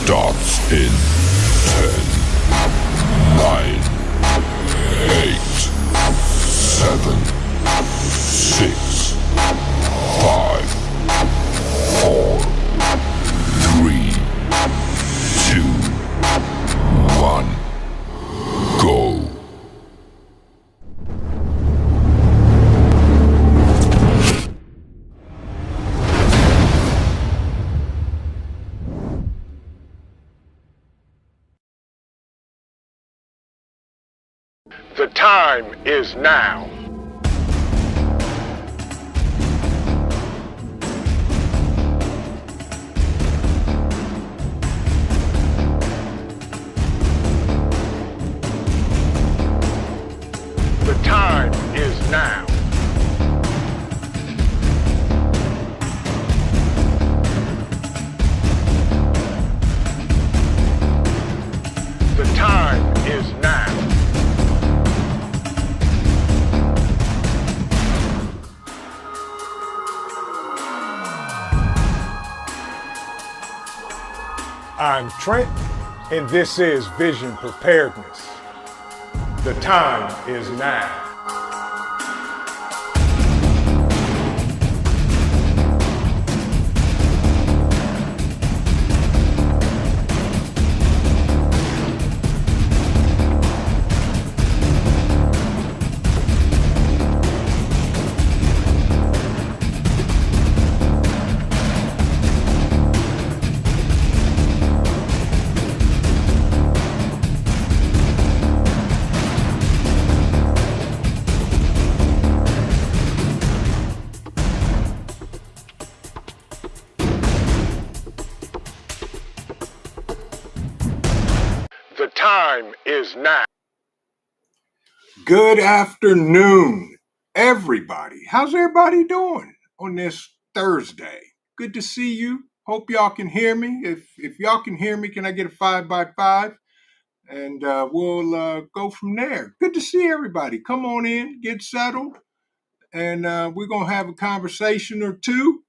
starts in 10, 9, 8, 7, 6, 5, 4, 3, 2, 1, go. The time is now. The time is now. The time is now. I'm Trent, and this is Vision Preparedness. The time is now. The time is now. Good afternoon, everybody. How's everybody doing on this Thursday? Good to see you. Hope y'all can hear me. If y'all can hear me, can I get a 5x5? And we'll go from there. Good to see everybody. Come on in, get settled, and we're going to have a conversation or two.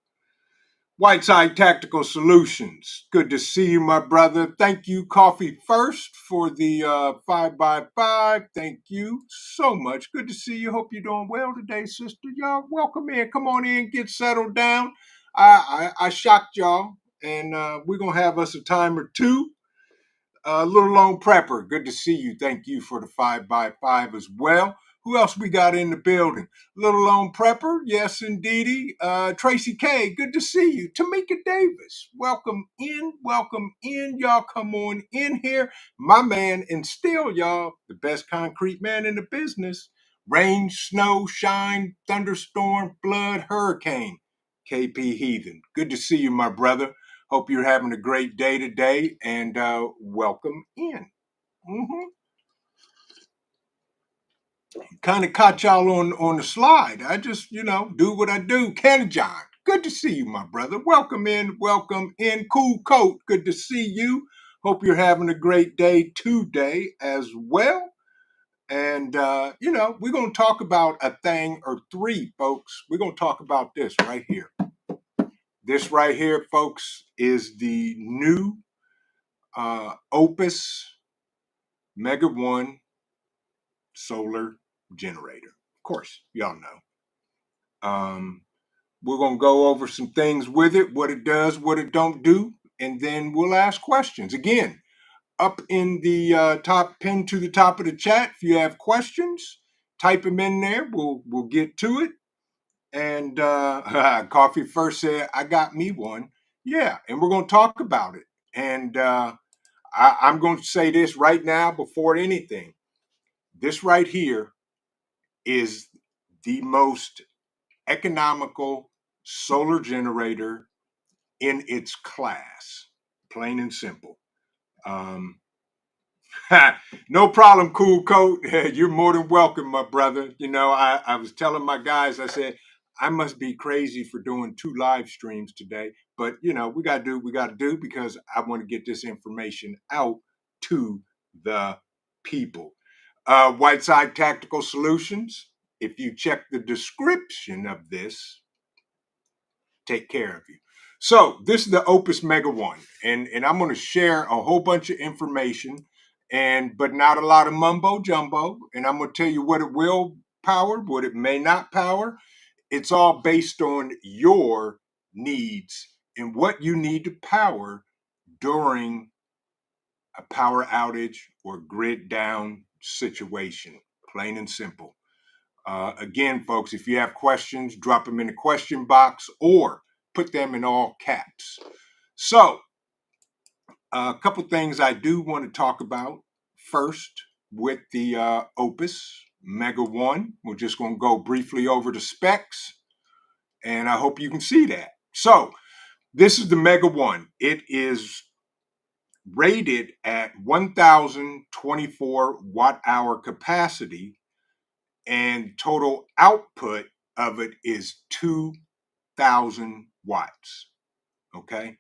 Whiteside Tactical Solutions. Good to see you, my brother. Thank you, Coffee First, for the 5x5. Thank you so much. Good to see you. Hope you're doing well today, sister. Y'all, welcome in. Come on in, get settled down. I shocked y'all, and we're going to have us a time or two. Little Lone Prepper, good to see you. Thank you for the 5x5 as well. Who else we got in the building? Little Lone Prepper, yes, indeedy. Tracy K, good to see you. Tamika Davis, welcome in, welcome in. Y'all come on in here. My man, and still, y'all, the best concrete man in the business. Rain, snow, shine, thunderstorm, flood, hurricane. KP Heathen, good to see you, my brother. Hope you're having a great day today, and welcome in. Kind of caught y'all on the slide. I just, do what I do. Ken John, good to see you, my brother. Welcome in, welcome in. Cool Coat, good to see you. Hope you're having a great day today as well. And, we're going to talk about a thing or three, folks. We're going to talk about this right here. This right here, folks, is the new Oupes Mega 1 solar generator. Of course, y'all know. We're going to go over some things with it, what it does, what it don't do, and then we'll ask questions. Again, up in the top, pinned to the top of the chat, if you have questions, type them in there. We'll get to it. And Coffee First said, I got me one. Yeah, and we're going to talk about it. And I'm going to say this right now before anything. This right here is the most economical solar generator in its class, plain and simple. No problem, Cool Coat. You're more than welcome, my brother. I was telling my guys, I said, I must be crazy for doing 2 live streams today. But, we got to do what we got to do because I want to get this information out to the people. Whiteside Tactical Solutions. If you check the description of this, take care of you. So this is the Opus Mega 1, and I'm going to share a whole bunch of information, but not a lot of mumbo jumbo. And I'm going to tell you what it will power, what it may not power. It's all based on your needs and what you need to power during a power outage or grid down situation. Plain and simple. Again, folks, if you have questions, drop them in the question box or put them in all caps. So, a couple things I do want to talk about. First, with the Opus Mega 1, we're just going to go briefly over the specs, and I hope you can see that. So, this is the Mega 1. It is rated at 1,024 watt-hour capacity, and total output of it is 2,000 watts. Okay.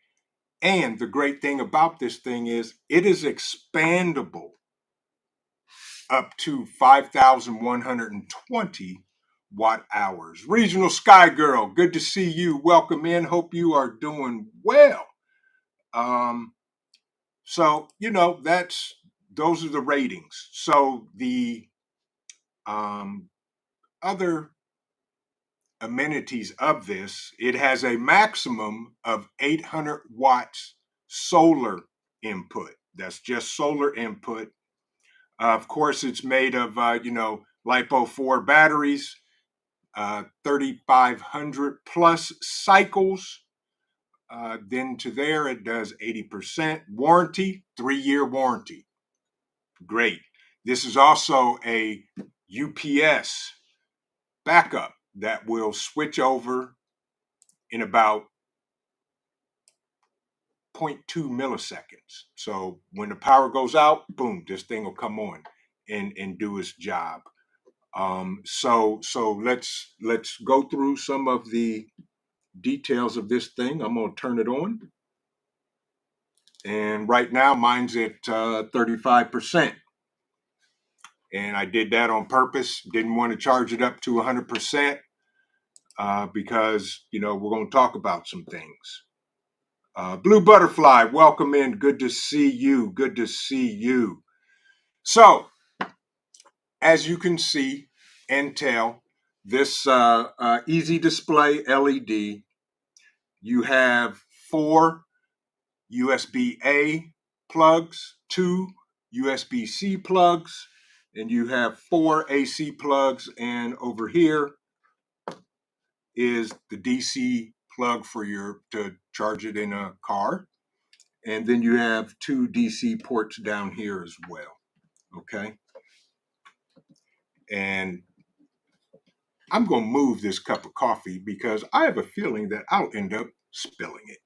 And the great thing about this thing is it is expandable up to 5,120 watt hours. Regional Sky Girl, good to see you. Welcome in. Hope you are doing well. So those are the ratings. So the other amenities of this, it has a maximum of 800 watts solar input. That's just solar input. Of course, it's made of LiPo 4 batteries, 3,500 plus cycles. Then to there, it does 80% warranty, 3-year warranty. Great. This is also a UPS backup that will switch over in about 0.2 milliseconds. So when the power goes out, boom, this thing will come on and do its job. So let's go through some of the details of this thing. I'm going to turn it on. And right now mine's at 35%. And I did that on purpose. Didn't want to charge it up to 100% because, we're going to talk about some things. Blue Butterfly, welcome in. Good to see you. Good to see you. So, as you can see and tell, this easy display LED, you have 4 USB-A plugs, 2 USB-C plugs, and you have 4 AC plugs, and over here is the DC plug to charge it in a car. And then you have 2 DC ports down here as well. Okay. And I'm going to move this cup of coffee because I have a feeling that I'll end up spilling it.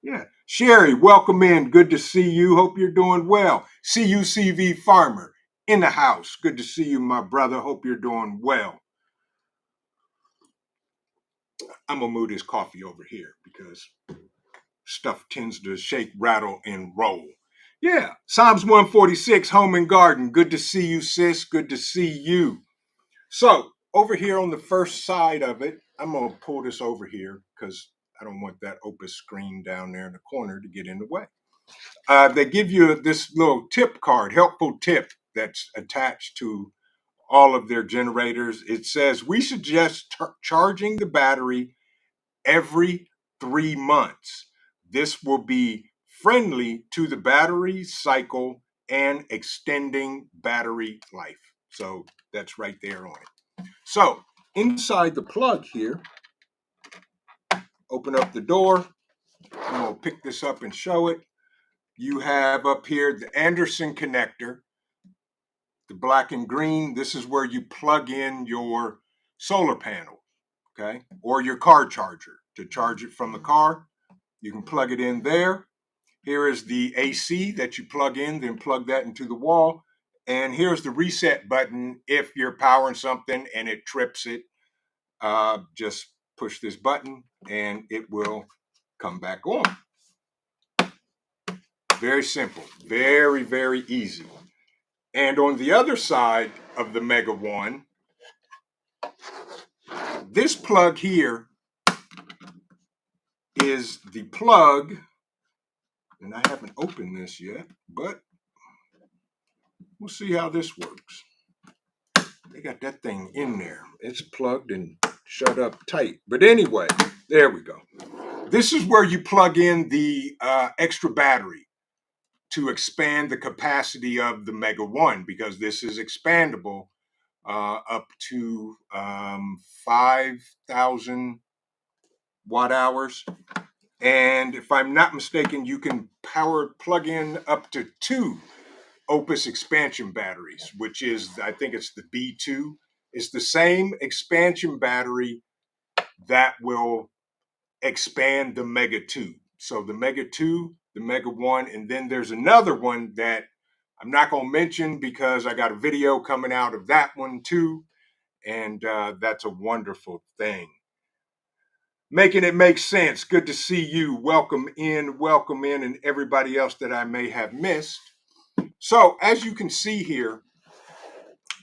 Yeah. Sherry, welcome in. Good to see you. Hope you're doing well. CUCV Farmer in the house. Good to see you, my brother. Hope you're doing well. I'm going to move this coffee over here because stuff tends to shake, rattle, and roll. Yeah. Psalms 146, Home and Garden. Good to see you, sis. Good to see you. So over here on the first side of it, I'm going to pull this over here because I don't want that Opus screen down there in the corner to get in the way. They give you this little tip card, helpful tip that's attached to all of their generators. It says we suggest charging the battery every 3 months. This will be friendly to the battery cycle and extending battery life. So that's right there on it. So inside the plug here, open up the door. I'm going to pick this up and show it. You have up here the Anderson connector, the black and green. This is where you plug in your solar panel, okay, or your car charger to charge it from the car. You can plug it in there. Here is the AC that you plug in, then plug that into the wall. And here's the reset button if you're powering something and it trips it. Just push this button and it will come back on. Very simple, very, very easy. And on the other side of the Mega 1, this plug here is the plug, and I haven't opened this yet, but we'll see how this works. They got that thing in there. It's plugged and shut up tight. But anyway, there we go. This is where you plug in the extra battery to expand the capacity of the Mega 1, because this is expandable up to 5,000 watt hours. And if I'm not mistaken, you can plug in up to 2 Opus expansion batteries, which is, I think it's the B2. It's the same expansion battery that will expand the Mega 2. So the Mega 2, the Mega 1, and then there's another one that I'm not going to mention because I got a video coming out of that one too. And that's a wonderful thing. Making it make sense. Good to see you. Welcome in, and everybody else that I may have missed. So as you can see here,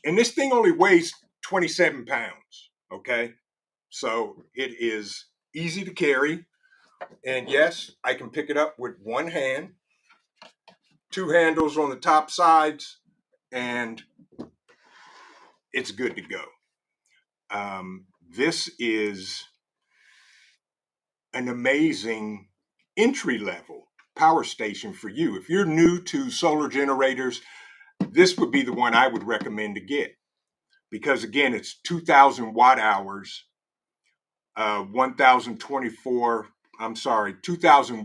and this thing only weighs 27 pounds, okay? So it is easy to carry. And yes, I can pick it up with one hand, 2 handles on the top sides, and it's good to go. This is an amazing entry level power station for you. If you're new to solar generators, this would be the one I would recommend to get, because again, it's 2,000 watt hours, 2,000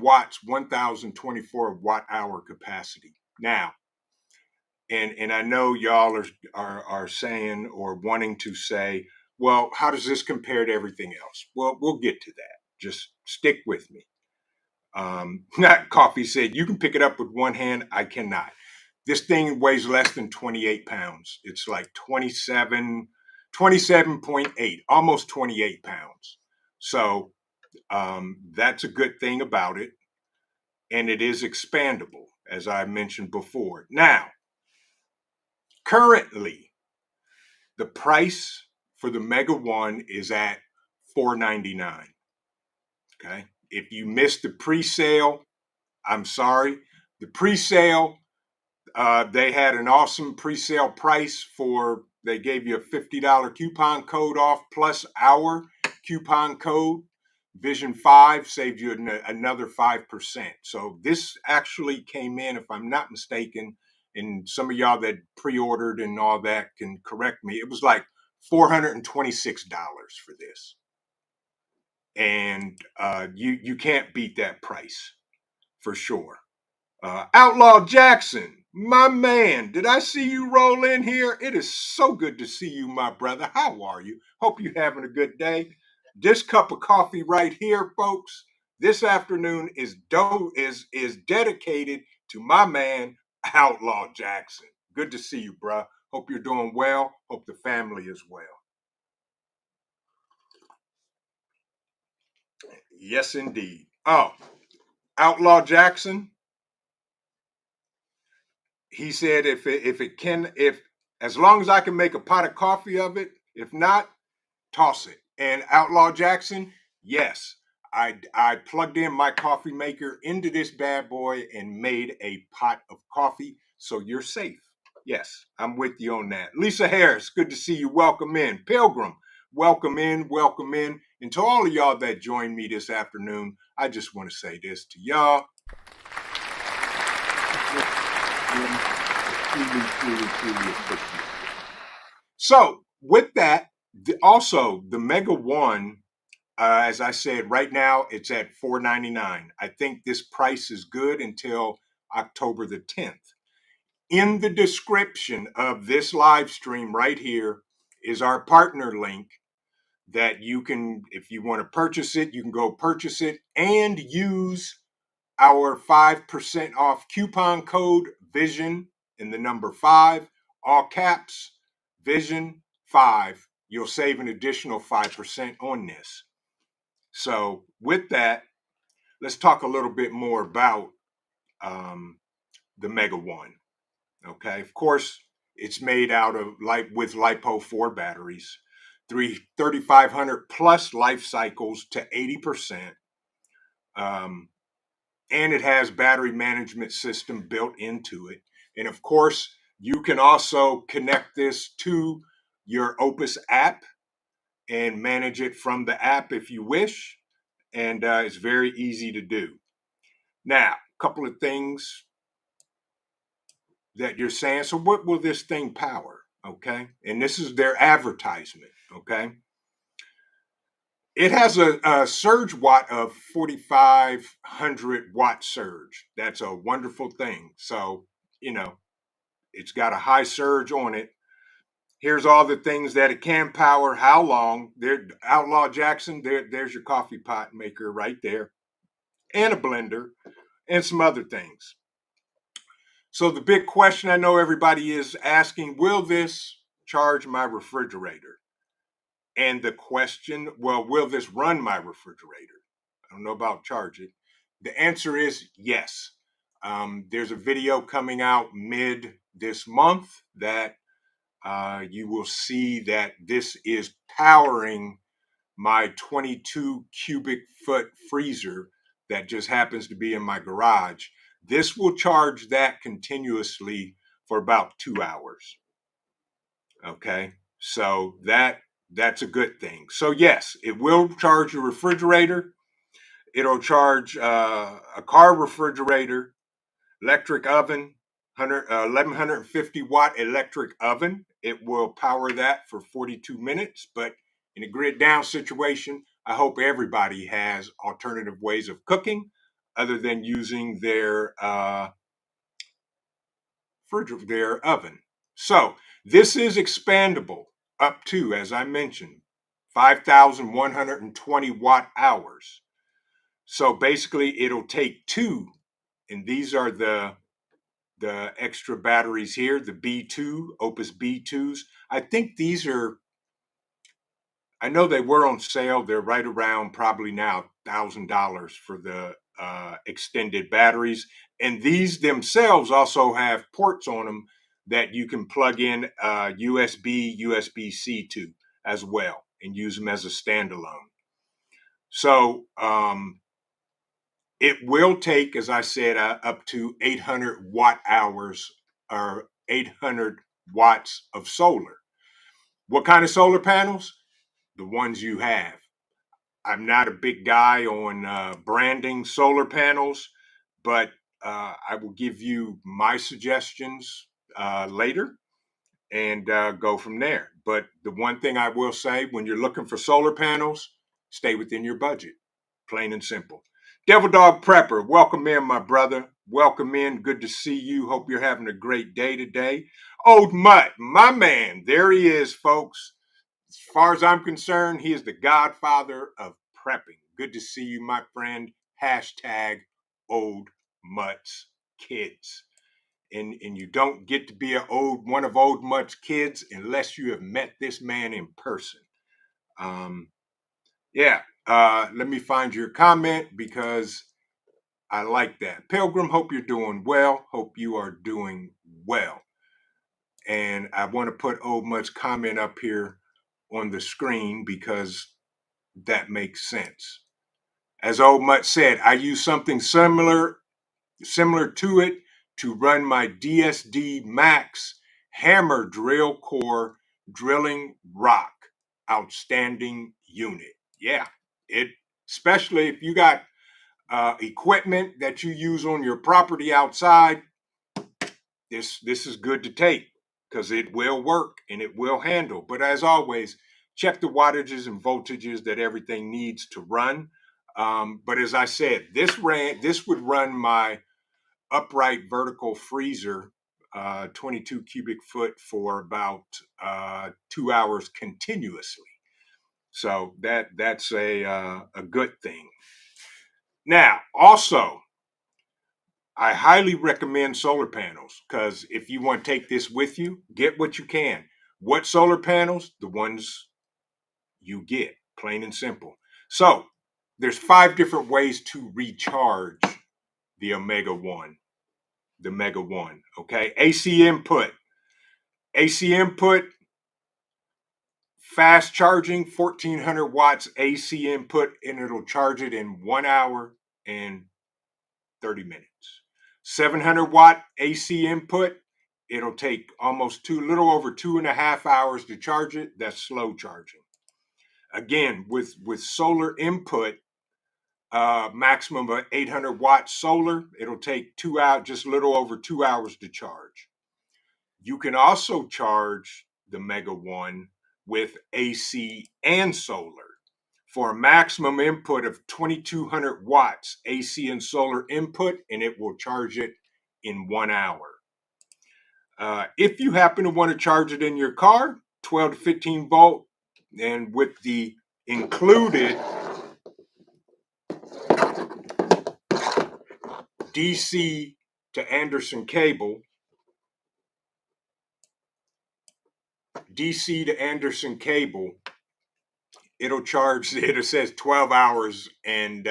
watts, 1,024 watt hour capacity. Now, and I know y'all are saying or wanting to say, well, how does this compare to everything else? Well, we'll get to that. Just stick with me. Not Coffee said, you can pick it up with one hand. I cannot. This thing weighs less than 28 pounds. It's like 27.8, almost 28 pounds. So that's a good thing about it. And it is expandable, as I mentioned before. Now, currently, the price for the Mega 1 is at $499. Okay. If you missed the pre-sale, I'm sorry. The pre-sale, they had an awesome pre-sale price they gave you a $50 coupon code off plus our coupon code. Vision 5 saved you another 5%. So this actually came in, if I'm not mistaken, and some of y'all that pre-ordered and all that can correct me, it was like $426 for this. And you can't beat that price for sure. Outlaw Jackson, my man, did I see you roll in here? It is so good to see you, my brother. How are you? Hope you're having a good day. This cup of coffee right here, folks, this afternoon is dedicated to my man, Outlaw Jackson. Good to see you, bro. Hope you're doing well. Hope the family is well. Yes, indeed. Oh, Outlaw Jackson, he said if as long as I can make a pot of coffee of it, if not, toss it. And Outlaw Jackson, yes, I plugged in my coffee maker into this bad boy and made a pot of coffee, so you're safe. Yes, I'm with you on that. Lisa Harris, good to see you. Welcome in. Pilgrim, welcome in, welcome in. And to all of y'all that joined me this afternoon, I just want to say this to y'all. So with that, also the Mega 1, as I said, right now it's at $499. I think this price is good until October the 10th. In the description of this live stream right here is our partner link that you can, if you want to purchase it, you can go purchase it and use our 5% off coupon code VISION in the number 5, all caps, VISION 5. You'll save an additional 5% on this. So with that, let's talk a little bit more about the Mega 1. Okay, of course, it's made out of with LiPo 4 batteries, 3,500 plus life cycles to 80%. And it has battery management system built into it. And of course, you can also connect this to your Opus app and manage it from the app if you wish. And it's very easy to do. Now, a couple of things that you're saying. So what will this thing power? Okay. And this is their advertisement. Okay. It has a surge watt of 4,500 watt surge. That's a wonderful thing. So, it's got a high surge on it. Here's all the things that it can power. How long? There, Outlaw Jackson, there's your coffee pot maker right there, and a blender, and some other things. So the big question I know everybody is asking, will this charge my refrigerator? And the question, well, will this run my refrigerator? I don't know about charge it. The answer is yes. There's a video coming out mid this month that you will see that this is powering my 22 cubic foot freezer that just happens to be in my garage. This will charge that continuously for about 2 hours. Okay, so that's a good thing. So yes, it will charge your refrigerator. It'll charge a car refrigerator, electric oven, 1150 watt electric oven. It will power that for 42 minutes. But in a grid down situation, I hope everybody has alternative ways of cooking other than using their oven. So this is expandable up to, as I mentioned, 5,120 watt hours. So basically it'll take two, and these are the extra batteries here, the B2, Opus B2s. I think these are, I know they were on sale. They're right around probably now $1,000 for the extended batteries. And these themselves also have ports on them that you can plug in USB, USB-C to as well and use them as a standalone. So it will take, as I said, up to 800 watt hours or 800 watts of solar. What kind of solar panels? The ones you have. I'm not a big guy on branding solar panels, but I will give you my suggestions later and go from there. But the one thing I will say, when you're looking for solar panels, stay within your budget, plain and simple. Devil Dog Prepper, welcome in, my brother. Welcome in. Good to see you. Hope you're having a great day today. Old Mutt, my man, there he is, folks. As far as I'm concerned, he is the godfather of prepping. Good to see you, my friend. Hashtag Old Mutt's Kids. And you don't get to be one of Old Mutt's kids unless you have met this man in person. Let me find your comment because I like that. Pilgrim, hope you're doing well. Hope you are doing well. And I want to put Old Mutt's comment up here on the screen because that makes sense. As Old Mutt said, I use something similar to it to run my DSD Max hammer drill core drilling rock. Outstanding unit. Yeah, it, especially if you got equipment that you use on your property outside, this is good to take because it will work and it will handle. But as always, check the wattages and voltages that everything needs to run. But as I said, this would run my upright vertical freezer, 22 cubic foot for about 2 hours continuously. So that's a good thing. Now, also, I highly recommend solar panels because if you want to take this with you, get what you can. What solar panels? The ones you get, plain and simple. So there's 5 different ways to recharge the Omega 1, the Mega 1, okay? AC input, fast charging, 1400 watts AC input, and it'll charge it in 1 hour and 30 minutes. 700 watt AC input, it'll take almost little over 2.5 hours to charge it. That's slow charging. Again, with solar input, maximum of 800 watt solar, it'll take 2 hours, just a little over 2 hours to charge. You can also charge the Mega One with AC and solar for a maximum input of 2200 watts AC and solar input, and it will charge it in 1 hour. If you happen to want to charge it in your car, 12 to 15 volt, and with the included DC to Anderson cable, it'll charge, it says 12 hours and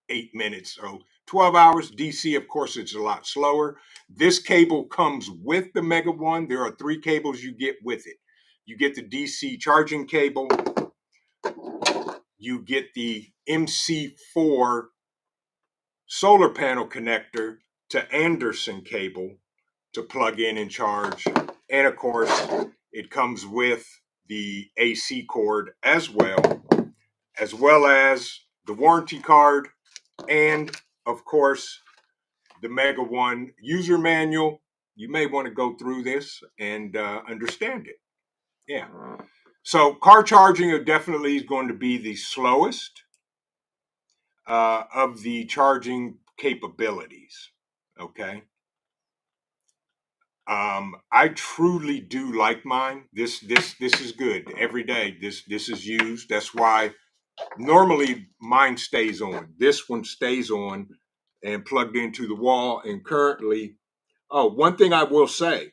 8 minutes. So 12 hours DC, of course, it's a lot slower. This cable comes with the Mega One. There are 3 cables you get with it. You get the DC charging cable, you get the MC4 solar panel connector to Anderson cable to plug in and charge. And of course, it comes with the AC cord as well as the warranty card, and of course, the Mega One user manual. You may want to go through this and understand it. Yeah. So car charging definitely is going to be the slowest of the charging capabilities. Okay. I truly do like mine. This is good every day. This is used. That's why normally mine stays on. This one stays on and plugged into the wall. And currently, one thing I will say,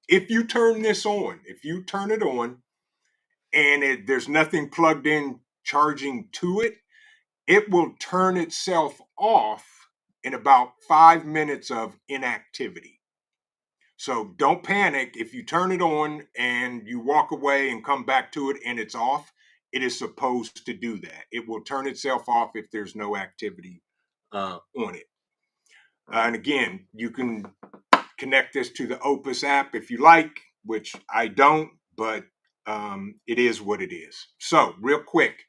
if you turn it on and there's nothing plugged in charging to it, it will turn itself off in about 5 minutes of inactivity. So don't panic if you turn it on and you walk away and come back to it and it's off. It is supposed to do that. It will turn itself off if there's no activity on it. And again, you can connect this to the Opus app if you like, which I don't, but it is what it is. So real quick,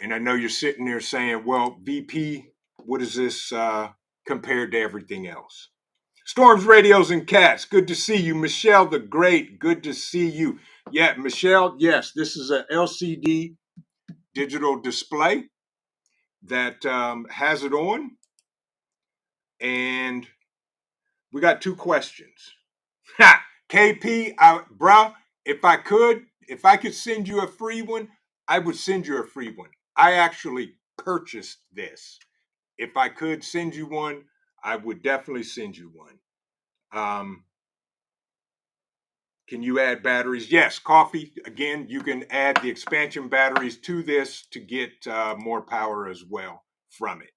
and I know you're sitting there saying, well, VP, what is this compared to everything else? Storms, Radios, and Cats. Good to see you. Michelle the Great, good to see you. Yeah, Michelle, yes, this is an LCD digital display that has it on. And we got 2 questions. KP, bruh, if I could send you a free one, I would send you a free one. I actually purchased this. If I could send you one, I would definitely send you one. Can you add batteries? Yes, coffee. Again, you can add the expansion batteries to this to get more power as well from it.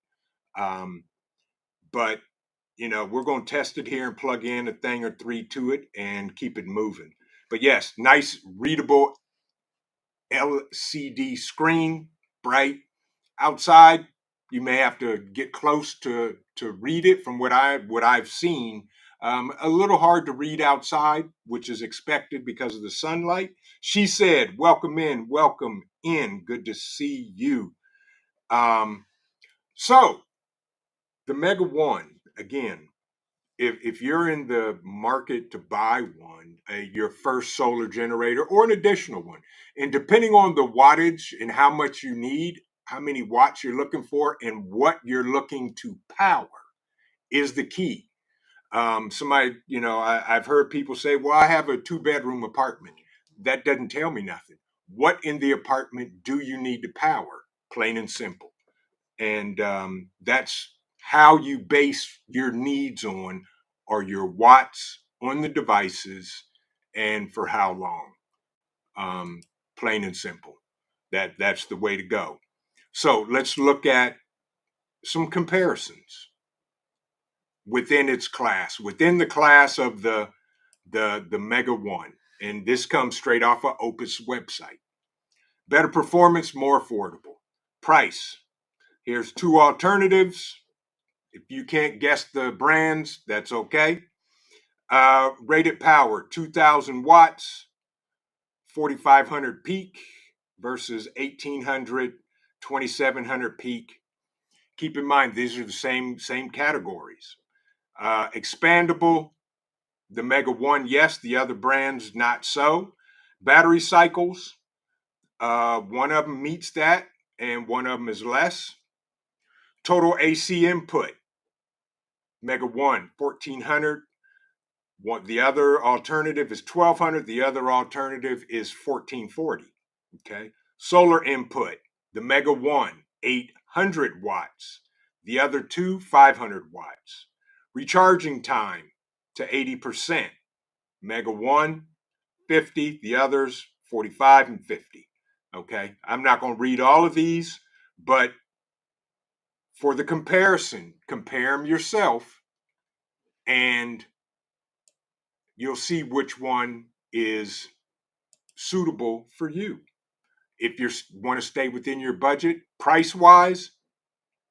But, we're going to test it here and plug in a thing or 3 to it and keep it moving. But yes, nice readable LCD screen, bright. Outside, you may have to get close to read it. From what I've seen, a little hard to read outside, which is expected because of the sunlight. She said, welcome in, welcome in. Good to see you. So the Mega One, again, if you're in the market to buy one, your first solar generator or an additional one, and depending on the wattage and how much you need, how many watts you're looking for, and what you're looking to power is the key. Somebody, I've heard people say, well, I have a 2-bedroom apartment. That doesn't tell me nothing. What in the apartment do you need to power? Plain and simple. And that's how you base your needs on, or your watts on the devices, and for how long. Plain and simple. That's the way to go. So let's look at some comparisons within its class, within the class of the Mega One. And this comes straight off of Opus website. Better performance, more affordable. Price. Here's two alternatives. If you can't guess the brands, that's okay. Rated power, 2,000 watts, 4,500 peak versus 1,800, 2,700 peak. Keep in mind, these are the same categories. Expandable, the Mega 1, yes, the other brands, not so. Battery cycles, one of them meets that, and one of them is less. Total AC input, Mega 1, 1,400. The other alternative is 1,200. The other alternative is 1,440. Okay. Solar input, the Mega 1, 800 watts. The other two, 500 watts. Recharging time to 80%. Mega 1, 50. The others, 45 and 50. Okay. I'm not going to read all of these, but for the comparison, compare them yourself and you'll see which one is suitable for you. If you want to stay within your budget, price-wise,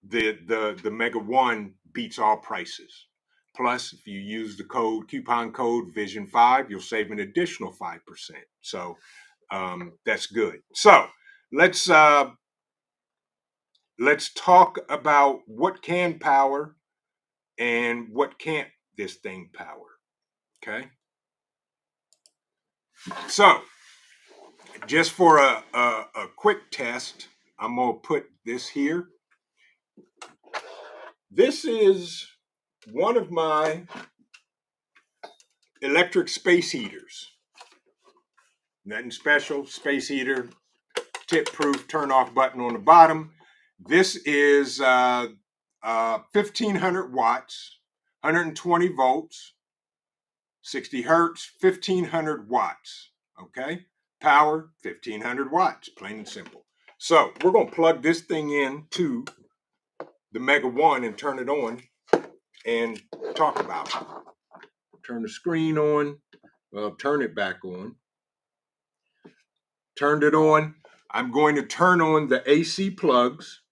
the Mega 1 beats all prices. Plus, if you use the coupon code Vision5, you'll save an additional 5%. So that's good. So let's talk about what can power and what can't this thing power. Okay. So just for a quick test, I'm going to put this here. This is one of my electric space heaters. Nothing special, space heater, tip proof, turn off button on the bottom. This is 1,500 watts, 120 volts, 60 hertz, 1,500 watts, okay? Power, 1,500 watts, plain and simple. So we're going to plug this thing in to the Mega 1 and turn it on and talk about it. Turn the screen on, well, turn it back on. Turned it on. I'm going to turn on the AC plugs.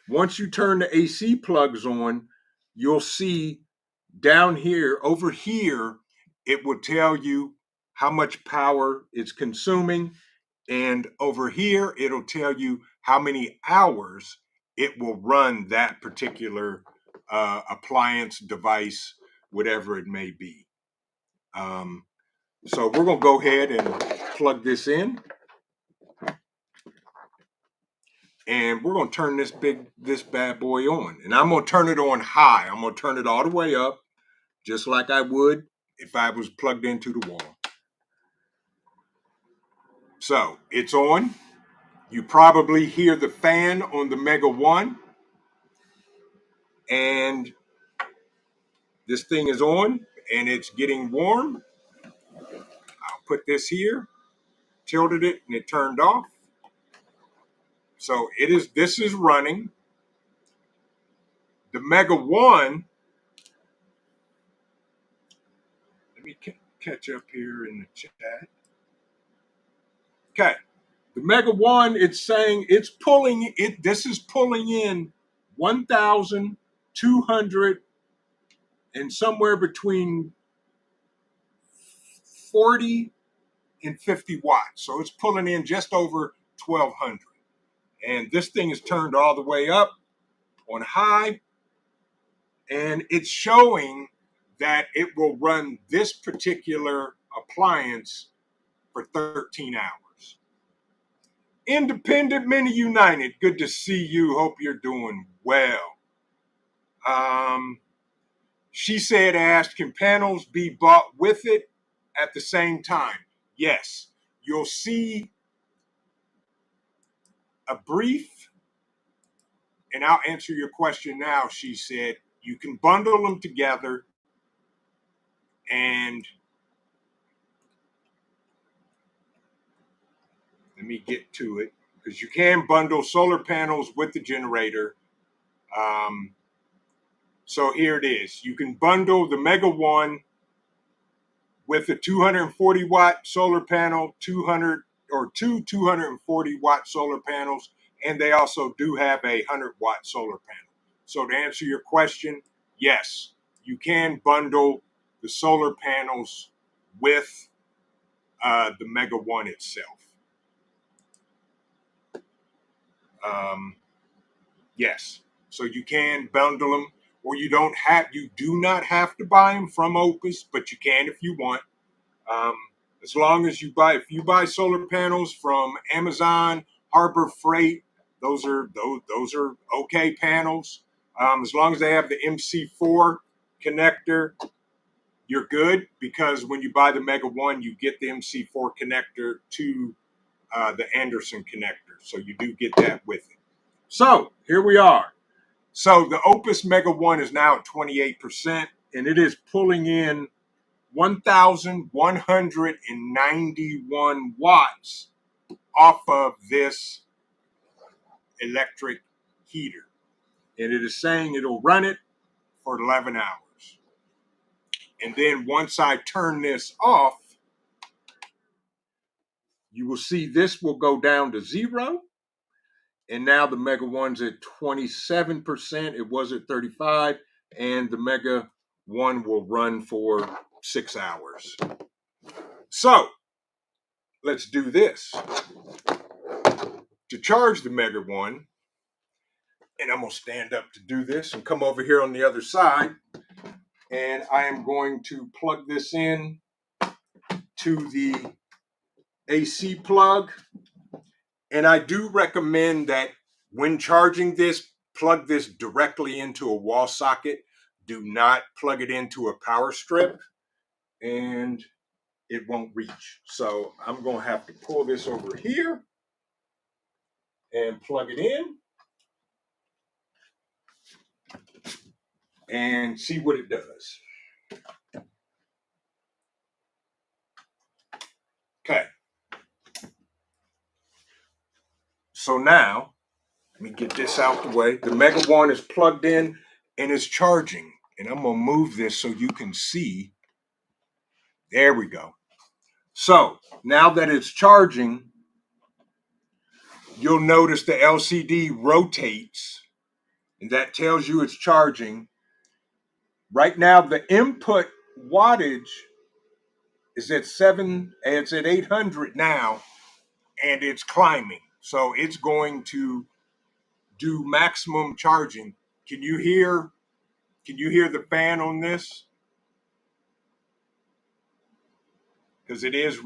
Once you turn the AC plugs on, you'll see down here, over here, it will tell you how much power it's consuming. And over here, it'll tell you how many hours it will run that particular appliance, device, whatever it may be. So we're going to go ahead and plug this in. And we're going to turn this bad boy on. And I'm going to turn it on high. I'm going to turn it all the way up, just like I would if I was plugged into the wall. So it's on. You probably hear the fan on the Mega 1. And this thing is on and it's getting warm. I'll put this here, tilted it, and it turned off. So this is running. The Mega 1, let me catch up here in the chat. Okay. The Mega 1, it's saying this is pulling in 1,200 and somewhere between 40 and 50 watts. So it's pulling in just over 1,200. And this thing is turned all the way up on high. And it's showing that it will run this particular appliance for 13 hours. Independent Mini United, good to see you. Hope you're doing well. She said, asked, can panels be bought with it at the same time? Yes. You'll see a brief, and I'll answer your question now. She said, you can bundle them together and let me get to it, because you can bundle solar panels with the generator. So here it is. You can bundle the Mega 1 with a 240 watt solar panel, 240 watt solar panels, and they also do have a 100-watt solar panel. So to answer your question, yes, you can bundle the solar panels with the Mega One itself. Yes, so you can bundle them, or you do not have to buy them from Opus, but you can if you want. Um, as long as if you buy solar panels from Amazon, Harbor Freight, those are okay panels. As long as they have the MC4 connector, you're good, because when you buy the Mega One, you get the MC4 connector to the Anderson connector, so you do get that with it. So here we are. So the Opus Mega One is now at 28%, and it is pulling in 1,191 watts off of this electric heater. And it is saying it'll run it for 11 hours. And then once I turn this off, you will see this will go down to 0. And now the Mega One's at 27%. It was at 35. And the Mega One will run for 6 hours. So let's do this. To charge the Mega One, and I'm going to stand up to do this and come over here on the other side, and I am going to plug this in to the AC plug. And I do recommend that when charging this, plug this directly into a wall socket. Do not plug it into a power strip, and it won't reach. So I'm going to have to pull this over here and plug it in and see what it does. Okay. So now, let me get this out the way. The Mega One is plugged in and is charging. And I'm going to move this so you can see. There we go. So now that it's charging, you'll notice the LCD rotates, and that tells you it's charging. Right now, the input wattage is at 800 now, and it's climbing. So it's going to do maximum charging. Can you hear the fan on this? Because it is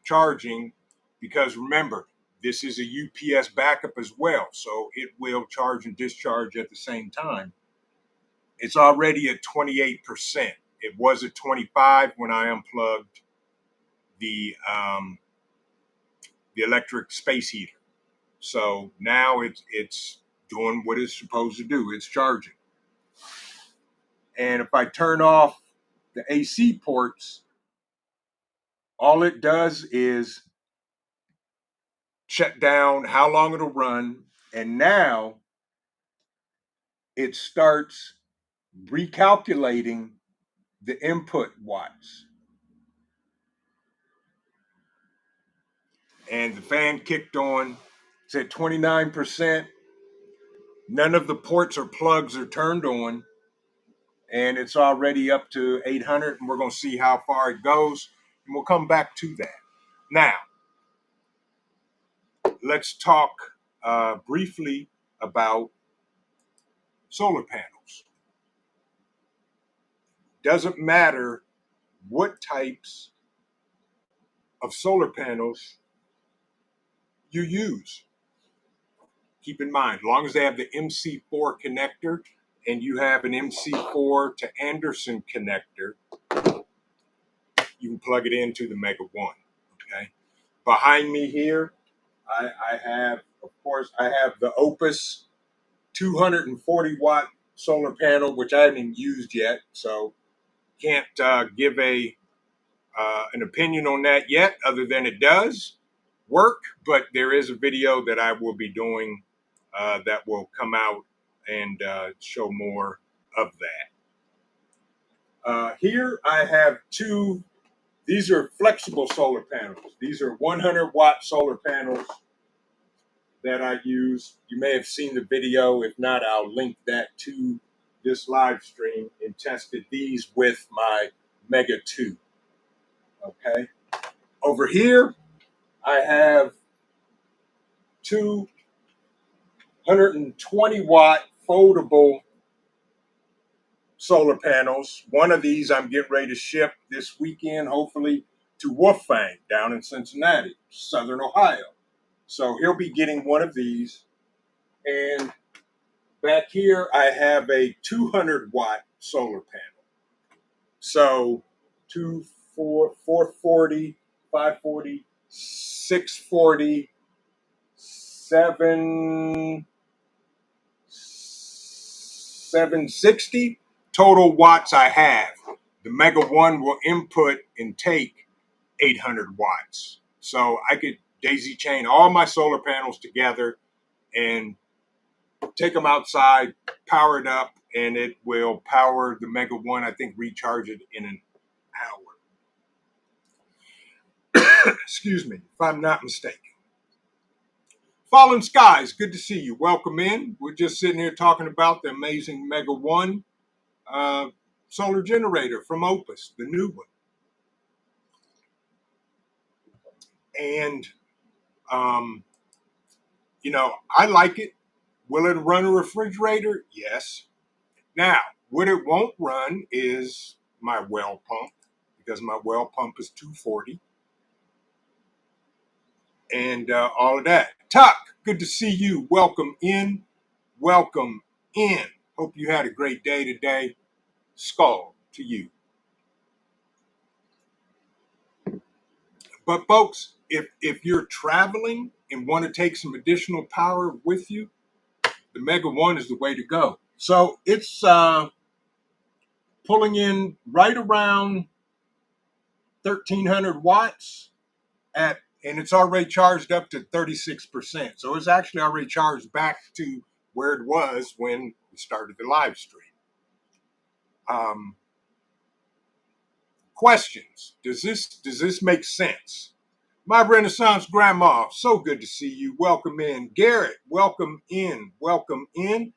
charging, because remember, this is a UPS backup as well, so it will charge and discharge at the same time. It's already at 28%. It was at 25 when I unplugged the electric space heater. So now it's doing what it's supposed to do. It's charging. And if I turn off the AC ports, all it does is shut down how long it'll run, and now it starts recalculating the input watts. And the fan kicked on. It's at 29%. None of the ports or plugs are turned on, and it's already up to 800, and we're going to see how far it goes, and we'll come back to that. Now, let's talk briefly about solar panels. Doesn't matter what types of solar panels you use. Keep in mind, as long as they have the MC4 connector and you have an MC4 to Anderson connector, you can plug it into the Mega One. Okay. Behind me here, I have the Opus 240 watt solar panel, which I haven't used yet, so can't give an opinion on that yet, other than it does work. But there is a video that I will be doing that will come out and show more of that. Here I have two. These are flexible solar panels. These are 100 watt solar panels that I use. You may have seen the video. If not, I'll link that to this live stream, and tested these with my Mega 2. Okay. Over here, I have 220-watt foldable solar panels. One of these I'm getting ready to ship this weekend, hopefully, to Wolfgang down in Cincinnati, Southern Ohio. So he'll be getting one of these. And back here, I have a 200-watt solar panel. So 440, 540, 640, 760 total watts I have. The Mega 1 will input and take 800 watts. So I could daisy chain all my solar panels together and take them outside, power it up, and it will power the Mega 1, I think recharge it in an hour. Excuse me, if I'm not mistaken. Fallen Skies, good to see you. Welcome in. We're just sitting here talking about the amazing Mega 1 solar generator from Opus, the new one. And, you know, I like it. Will it run a refrigerator? Yes. Now, what it won't run is my well pump, because my well pump is 240. And all of that. Tuck, good to see you. Welcome in. Welcome in. Hope you had a great day today. Skull to you. But folks, if you're traveling and want to take some additional power with you, the Mega 1 is the way to go. So it's pulling in right around 1,300 watts and it's already charged up to 36%. So it's actually already charged back to where it was when we started the live stream. Questions? Does this make sense? My Renaissance Grandma, so good to see you. Welcome in. Garrett, welcome in. Welcome in.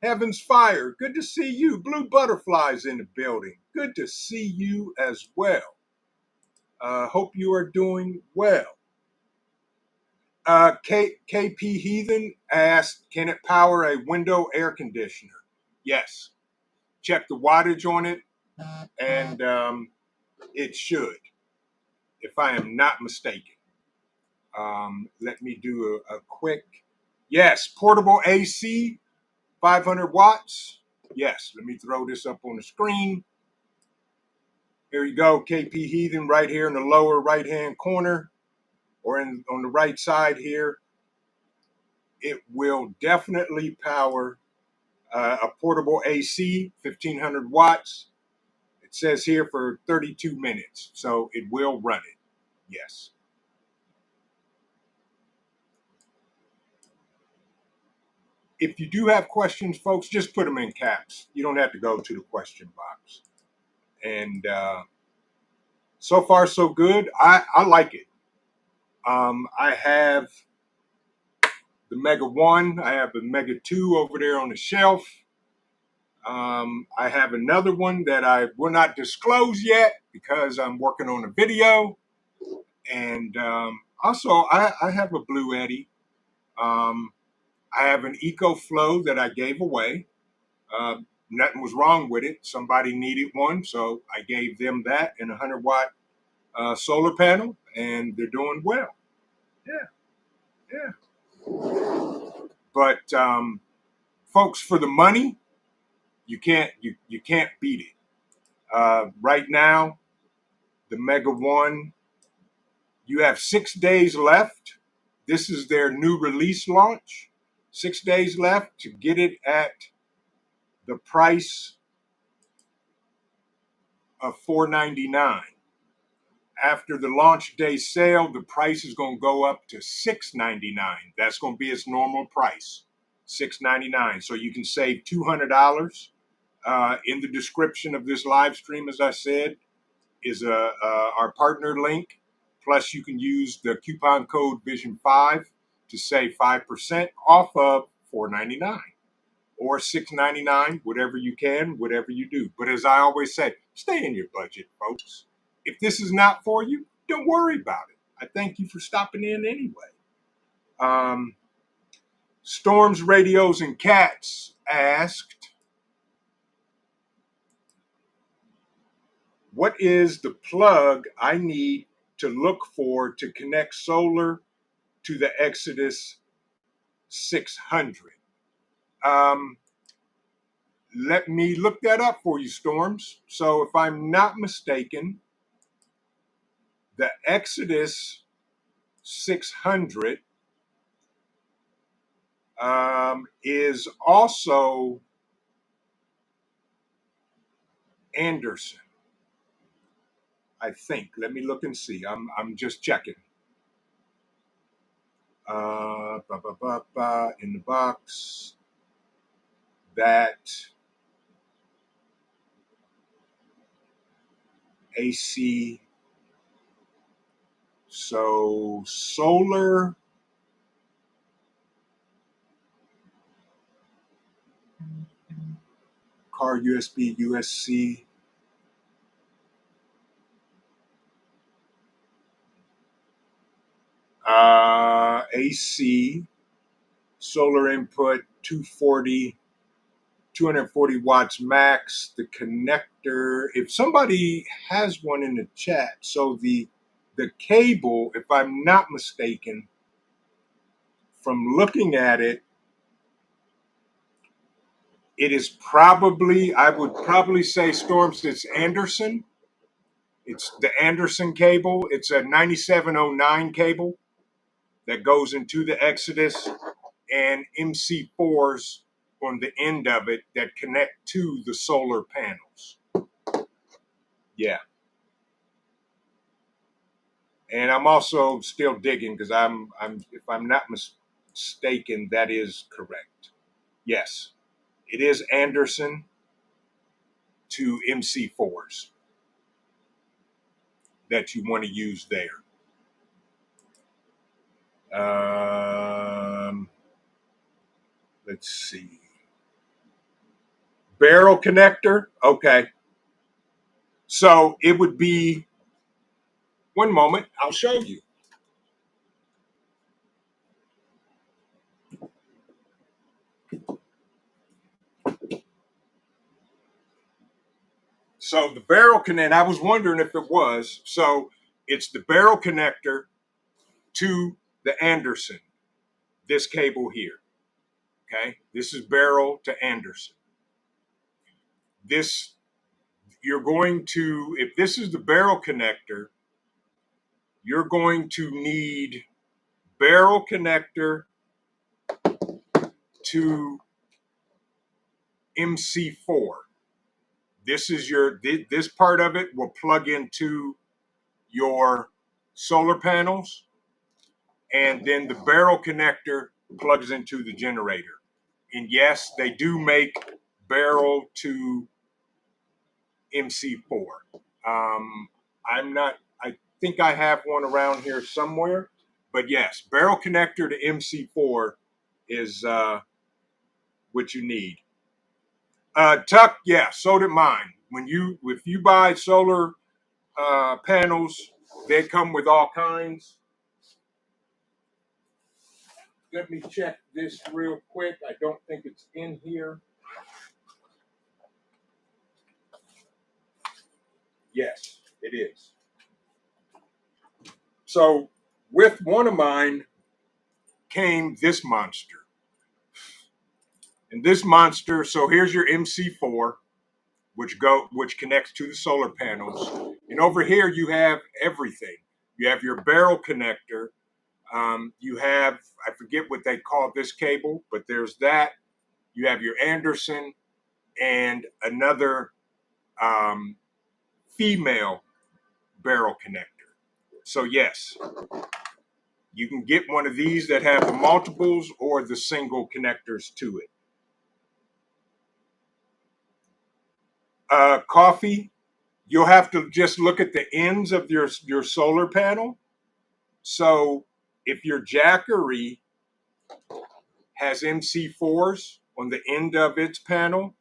Heaven's Fire, good to see you. Blue Butterflies in the building. Good to see you as well. Hope you are doing well. KP Heathen asked, can it power a window air conditioner? Yes. Check the wattage on it, and it should, if I am not mistaken. Let me do a quick. Yes, portable AC, 500 watts. Yes, let me throw this up on the screen. Here you go, KP Heathen, right here in the lower right-hand corner, or on the right side here. It will definitely power a portable AC, 1,500 watts. It says here for 32 minutes, so it will run it. Yes. If you do have questions, folks, just put them in caps. You don't have to go to the question box. And so far, so good. I like it. I have the Mega 1. I have the Mega 2 over there on the shelf. I have another one that I will not disclose yet because I'm working on a video. And also, I have a Blue Eddy. I have an EcoFlow that I gave away. Nothing was wrong with it. Somebody needed one, so I gave them that and a 100-watt solar panel, and they're doing well. Yeah. But folks, for the money, you can't beat it. Right now, the Mega 1, you have 6 days left. This is their new release launch. 6 days left to get it at the price of $499. After the launch day sale, the price is going to go up to $699. That's going to be its normal price, $699. So you can save $200. In the description of this live stream, as I said, is our partner link. Plus, you can use the coupon code Vision5 to save 5% off of $4.99 or $6.99, whatever you can, whatever you do. But as I always say, stay in your budget, folks. If this is not for you, don't worry about it. I thank you for stopping in anyway. Storms, Radios, and Cats asked, what is the plug I need to look for to connect solar to the Exodus 600? Let me look that up for you, Storms. So if I'm not mistaken, the Exodus 600 is also Anderson, I think. Let me look and see. I'm just checking. In the box. That AC. So solar. Car USB, USC. AC, solar input, 240 watts max. The connector, if somebody has one in the chat, so the cable, if I'm not mistaken, from looking at it, it is probably, I would probably say, Storms, it's Anderson. It's the Anderson cable. It's a 9709 cable that goes into the Exodus, and MC4s on the end of it that connect to the solar panels. Yeah. And I'm also still digging because I'm if I'm not mistaken, that is correct. Yes, it is Anderson to MC4s that you want to use there. Let's see. Barrel connector. Okay. So it would be, one moment, I'll show you. So the barrel connect, I was wondering if it was. So it's the barrel connector to the Anderson, this cable here. Okay. This is barrel to Anderson. This, you're going to, if this is the barrel connector, you're going to need barrel connector to MC4. This is your, this part of it will plug into your solar panels, and then the barrel connector plugs into the generator. And yes, they do make barrel to MC4. I think I have one around here somewhere, but yes, barrel connector to MC4 is what you need. Tuck, yeah, so did mine. If you buy solar panels, they come with all kinds. Let me check this real quick. I don't think it's in here. Yes, it is. So with one of mine came this monster. And this monster, so here's your MC4, which connects to the solar panels. And over here you have everything. You have your barrel connector. You have, I forget what they call this cable, but there's that. You have your Anderson and another female barrel connector. So yes, you can get one of these that have the multiples or the single connectors to it. Coffee, you'll have to just look at the ends of your solar panel. So if your Jackery has MC4s on the end of its panel.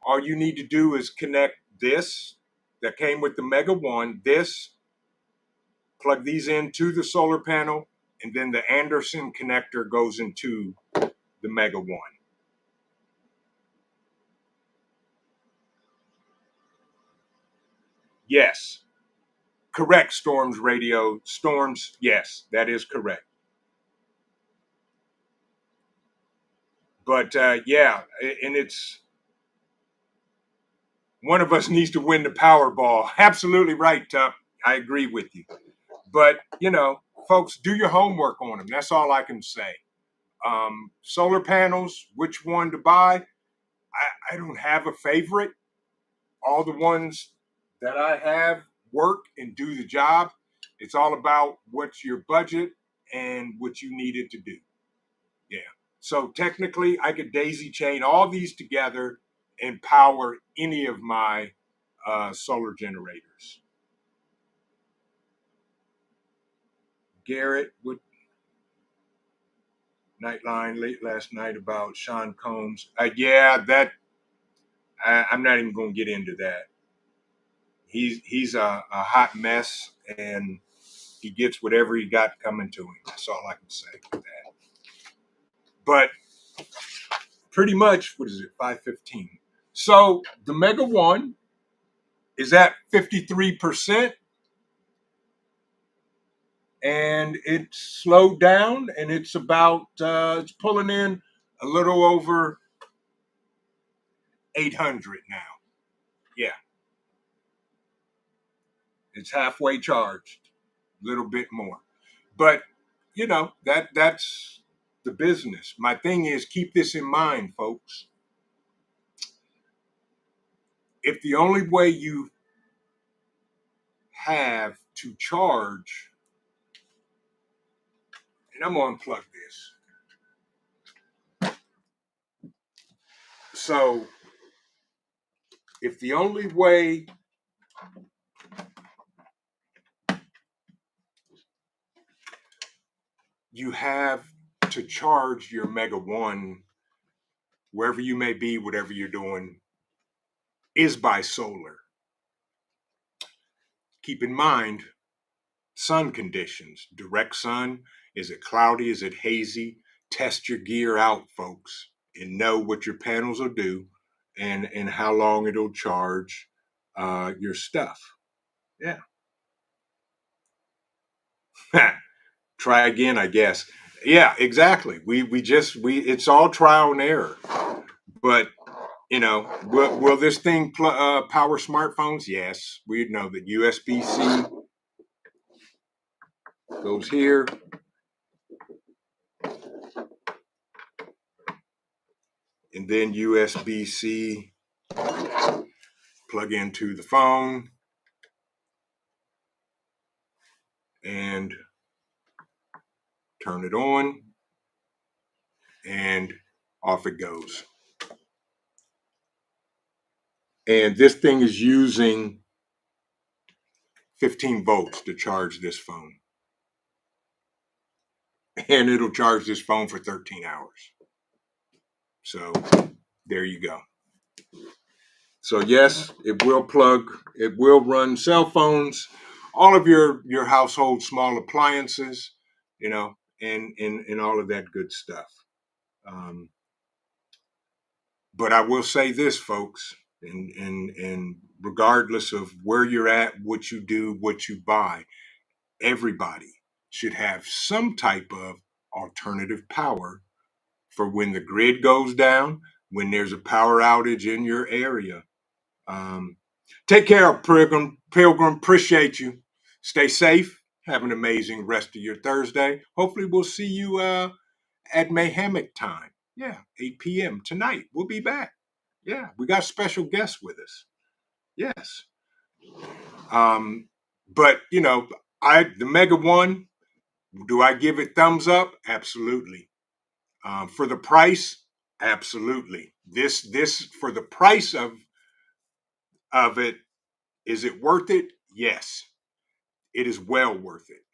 All you need to do is connect this that came with the Mega 1, this, plug these into the solar panel, and then the Anderson connector goes into the Mega 1. Yes, correct, Storms Radio. Storms, yes, that is correct. But yeah, and it's one of us needs to win the Powerball. Absolutely right, Tuck. I agree with you. But, folks, do your homework on them. That's all I can say. Solar panels, which one to buy? I don't have a favorite. All the ones that I have work and do the job. It's all about what's your budget and what you need it to do. Yeah. So technically, I could daisy chain all these together and power any of my solar generators. Garrett, what Nightline late last night about Sean Combs? Yeah, that I'm not even going to get into that. He's a hot mess, and he gets whatever he got coming to him. That's all I can say with that. But pretty much, what is it? 5:15. So the Mega 1 is at 53%. And it's slowed down, and it's about it's pulling in a little over 800 now. Yeah, it's halfway charged, a little bit more. But that's the business. My thing is, keep this in mind, folks. If the only way you have to charge, and I'm gonna unplug this. So if the only way you have to charge your Mega 1, wherever you may be, whatever you're doing, is by solar, keep in mind sun conditions. Direct sun, is it cloudy, is it hazy? Test your gear out, folks, and know what your panels will do and how long it'll charge your stuff. Yeah. Try again, I guess. Yeah, exactly. We it's all trial and error. But will this thing power smartphones? Yes. We know that USB-C goes here. And then USB-C plug into the phone and turn it on, and off it goes. And this thing is using 15 volts to charge this phone. And it'll charge this phone for 13 hours. So there you go. So yes, it will run cell phones, all of your household small appliances, and all of that good stuff. But I will say this, folks, and regardless of where you're at, what you do, what you buy, everybody should have some type of alternative power for when the grid goes down, when there's a power outage in your area. Take care, Pilgrim. Appreciate you. Stay safe. Have an amazing rest of your Thursday. Hopefully, we'll see you at Mayhemic time. Yeah, 8 p.m. tonight. We'll be back. Yeah, we got special guests with us. Yes. But the Mega 1, do I give it thumbs up? Absolutely. For the price, absolutely. This for the price of it, is it worth it? Yes, it is well worth it.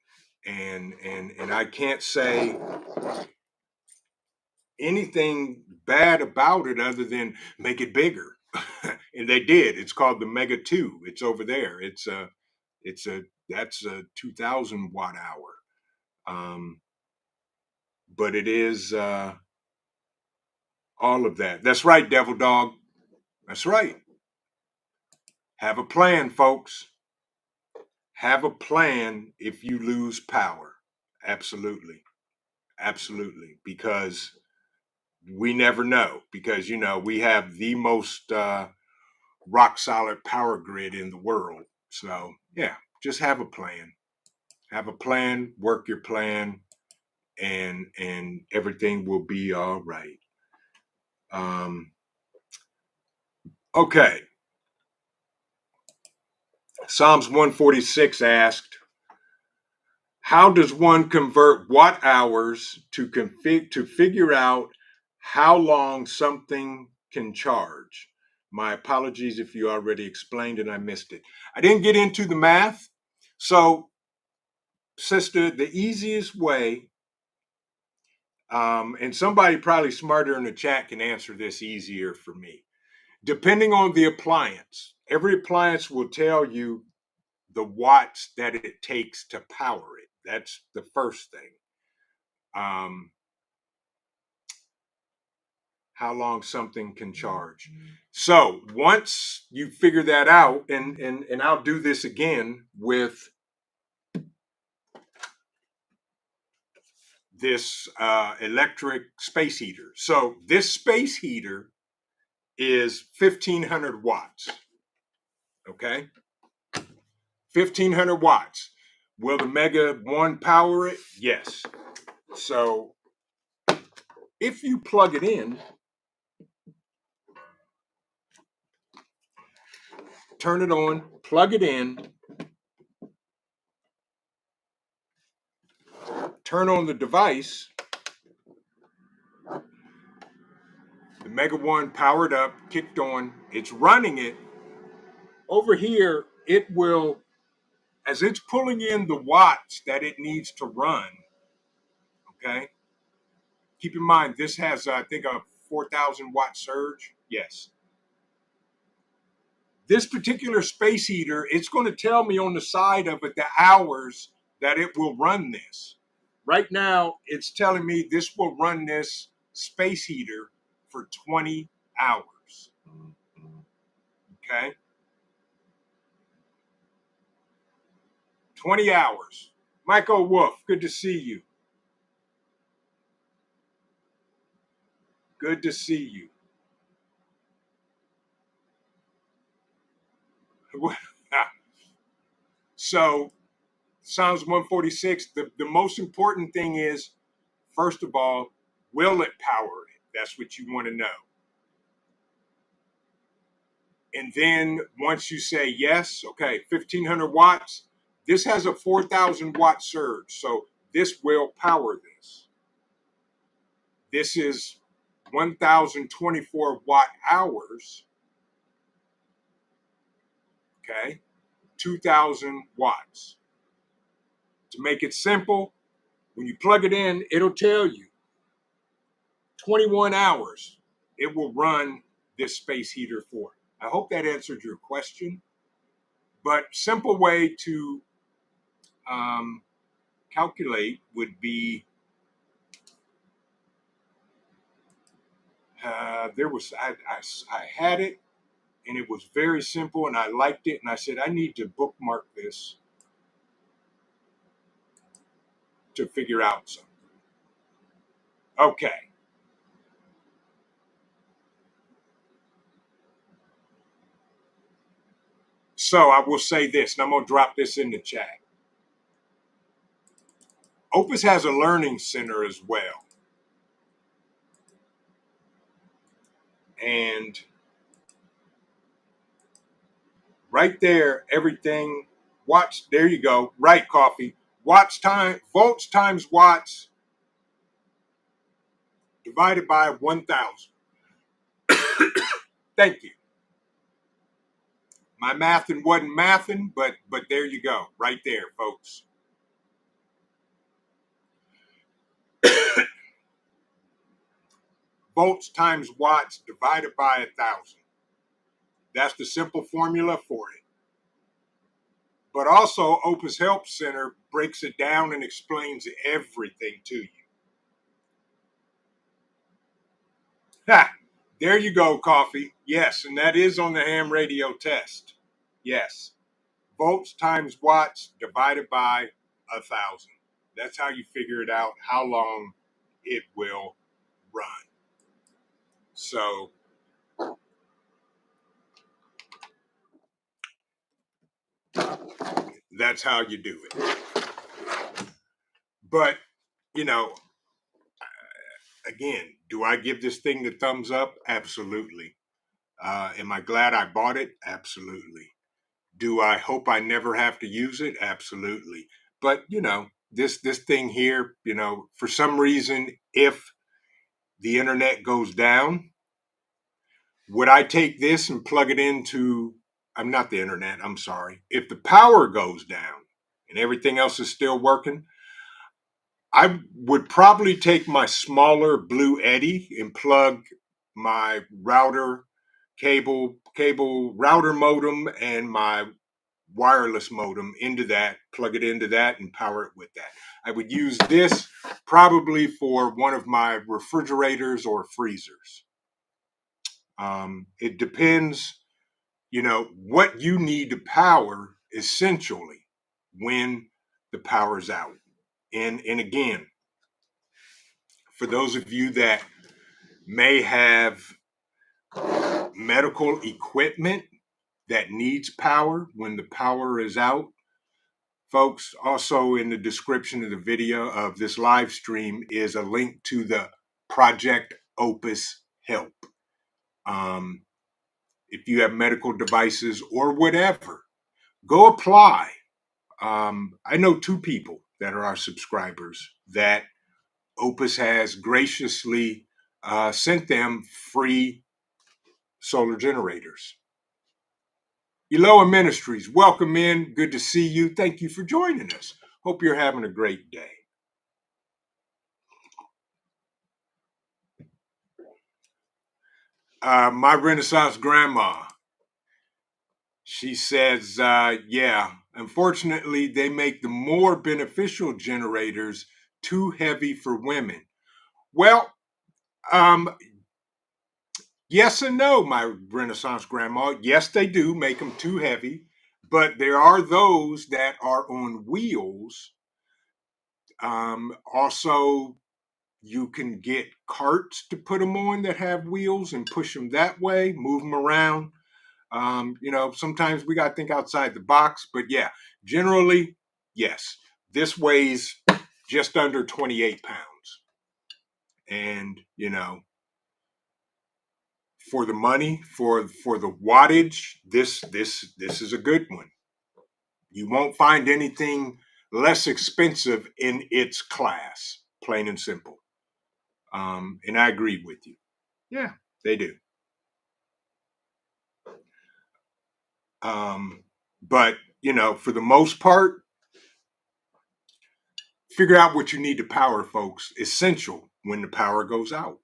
and I can't say anything bad about it other than make it bigger. And they did. It's called the Mega 2. It's over there. That's a 2000 watt hour. But it is all of that. That's right, Devil Dog. That's right. Have a plan, folks. Have a plan if you lose power. Absolutely. Absolutely. Because we never know. Because, we have the most rock solid power grid in the world. So, yeah, just have a plan. Have a plan, work your plan, and everything will be all right. Okay. Psalms 146 asked, how does one convert watt hours to figure out how long something can charge? My apologies if you already explained and I missed it. I didn't get into the math. So, sister, the easiest way, and somebody probably smarter in the chat can answer this easier for me. Depending on the appliance, every appliance will tell you the watts that it takes to power it. That's the first thing. How long something can charge. So once you figure that out, and I'll do this again with this electric space heater. So this space heater is 1500 watts. Okay, 1500 watts. Will the Mega 1 power it? Yes. So if you plug it in, turn it on, plug it in, turn on the device, the Mega 1 powered up, kicked on, it's running it. Over here, it will, as it's pulling in the watts that it needs to run, okay? Keep in mind, this has, I think, a 4,000 watt surge. Yes. This particular space heater, it's going to tell me on the side of it the hours that it will run this. Right now, it's telling me this will run this space heater for 20 hours. Okay? 20 hours. Michael Wolf, good to see you. Good to see you. So, Psalms 146, the most important thing is, first of all, will it power it? That's what you want to know. And then once you say yes, okay, 1500 watts, this has a 4,000 watt surge. So this will power this. This is 1,024 watt hours. Okay, 2,000 watts. To make it simple, when you plug it in, it'll tell you 21 hours it will run this space heater for. I hope that answered your question. But simple way to calculate would be I had it and it was very simple and I liked it and I said I need to bookmark this to figure out something. Okay. So I will say this, and I'm going to drop this in the chat. Opus has a learning center as well. And right there, everything, watts, there you go. Right, Coffee. Watts time, volts times watts divided by 1,000. Thank you. My mathing wasn't mathing, but there you go. Right there, folks. volts times watts divided by 1,000. That's the simple formula for it. But also, Opus Help Center breaks it down and explains everything to you. Ha! There you go, coffee. Yes, and that is on the ham radio test. Yes. Volts times watts divided by 1,000. That's how you figure it out, how long it will run. So that's how you do it. But, you know, again, do I give this thing the thumbs up? Absolutely. Am I glad I bought it? Absolutely. Do I hope I never have to use it? Absolutely. But, this thing here, for some reason, if the internet goes down, would I take this and plug it into, I'm not the internet, I'm sorry. If the power goes down and everything else is still working, I would probably take my smaller Blue Eddy and plug my router cable router modem and my wireless modem into that, plug it into that and power it with that. I would use this probably for one of my refrigerators or freezers. It depends, what you need to power essentially when the power's out. And again, for those of you that may have medical equipment that needs power when the power is out, folks, also in the description of the video of this live stream is a link to the Project Opus Help. If you have medical devices or whatever, go apply. I know 2 people that are our subscribers that Opus has graciously sent them free solar generators. Eloa Ministries, welcome in. Good to see you. Thank you for joining us. Hope you're having a great day. My Renaissance grandma, she says, yeah, unfortunately, they make the more beneficial generators too heavy for women. Well, yes and no, my Renaissance grandma. Yes, they do make them too heavy, but there are those that are on wheels. Also, you can get carts to put them on that have wheels and push them that way, move them around. Sometimes we got to think outside the box, but yeah, generally, yes. This weighs just under 28 pounds. And, for the money, for the wattage, this is a good one. You won't find anything less expensive in its class, plain and simple. And I agree with you. Yeah, they do. But, for the most part, figure out what you need to power, folks. Essential when the power goes out.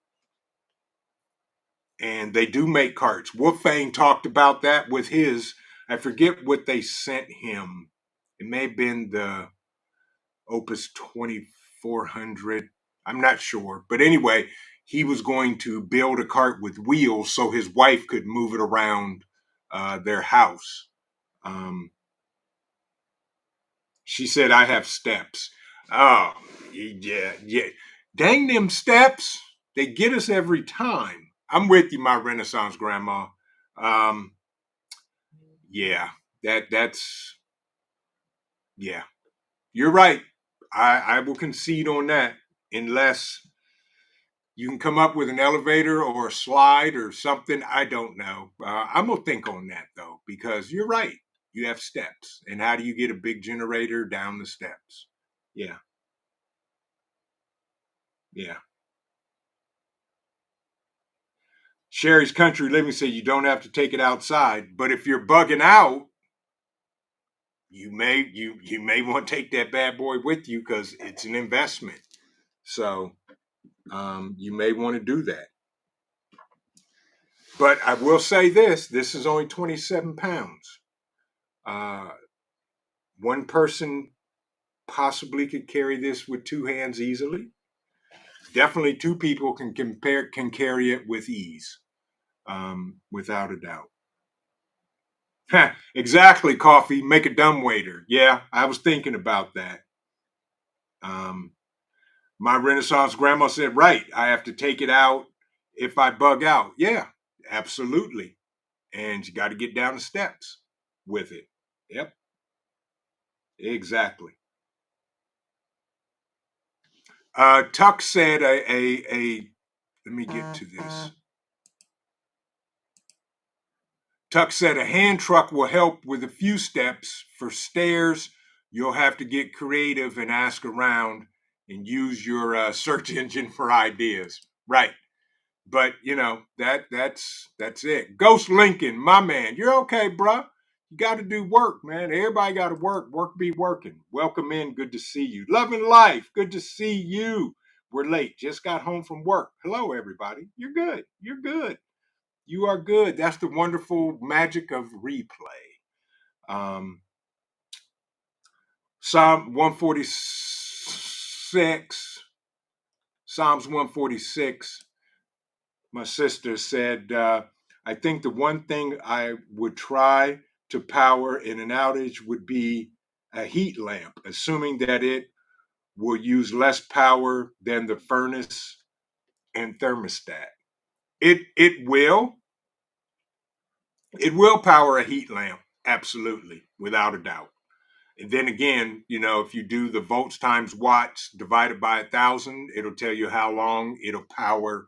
And they do make carts. Wolfang talked about that with his, I forget what they sent him. It may have been the Opus 2400. I'm not sure. But anyway, he was going to build a cart with wheels so his wife could move it around their house. She said, I have steps. Oh, yeah. Dang them steps. They get us every time. I'm with you, my Renaissance grandma. Yeah, that's, yeah. You're right. I will concede on that unless you can come up with an elevator or a slide or something. I don't know. I'm going to think on that, though, because you're right. You have steps. And how do you get a big generator down the steps? Yeah. Yeah. Sherry's Country Living said you don't have to take it outside, but if you're bugging out, you may want to take that bad boy with you because it's an investment. So you may want to do that. But I will say this is only 27 pounds. Uh, one person possibly could carry this with two hands easily. Definitely two people can carry it with ease, without a doubt. Exactly, coffee. Make a dumbwaiter. Yeah, I was thinking about that. Um, my Renaissance grandma said, right, I have to take it out if I bug out. Yeah, absolutely. And you got to get down the steps with it. Yep, exactly. Tuck said let me get to this. Tuck said a hand truck will help with a few steps. For stairs, you'll have to get creative and ask around and use your search engine for ideas. Right. But that's it. Ghost Lincoln, my man, you're okay, bruh. You got to do work, man. Everybody got to work. Work be working. Welcome in. Good to see you. Loving life. Good to see you. We're late. Just got home from work. Hello, everybody. You're good. You're good. You are good. That's the wonderful magic of replay. Psalm 146. Psalms 146. My sister said, I think the one thing I would try to power in an outage would be a heat lamp, assuming that it will use less power than the furnace and thermostat. It will. It will power a heat lamp, absolutely, without a doubt. And then again, if you do the volts times watts divided by 1,000, it'll tell you how long it'll power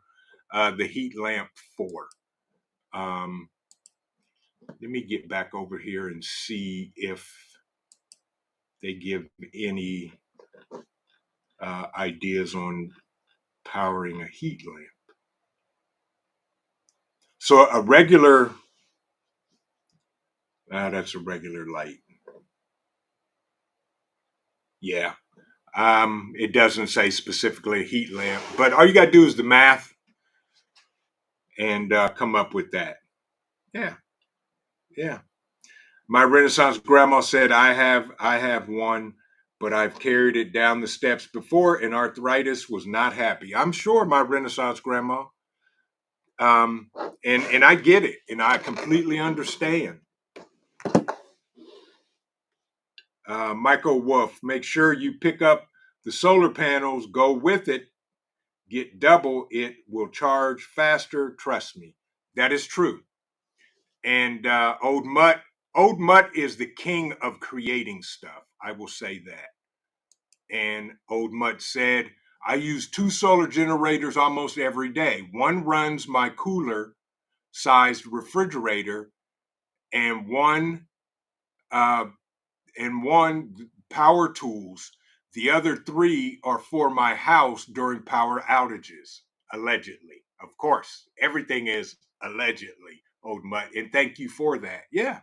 the heat lamp for. Um, Let me get back over here and see if they give any ideas on powering a heat lamp. So a regular, that's a regular light. Yeah. It doesn't say specifically a heat lamp, but all you got to do is the math and come up with that. Yeah. Yeah. My Renaissance grandma said, I have one, but I've carried it down the steps before and arthritis was not happy. I'm sure, my Renaissance grandma. Um, and I get it, and I completely understand. Michael Wolf, make sure you pick up the solar panels, go with it, get double, it will charge faster. Trust me, that is true. And Old Mutt is the king of creating stuff. I will say that. And Old Mutt said, I use two solar generators almost every day. One runs my cooler sized refrigerator, and uh, one power tools. The other three are for my house during power outages, allegedly. Of course, everything is allegedly, Old Mutt. And thank you for that. Yeah,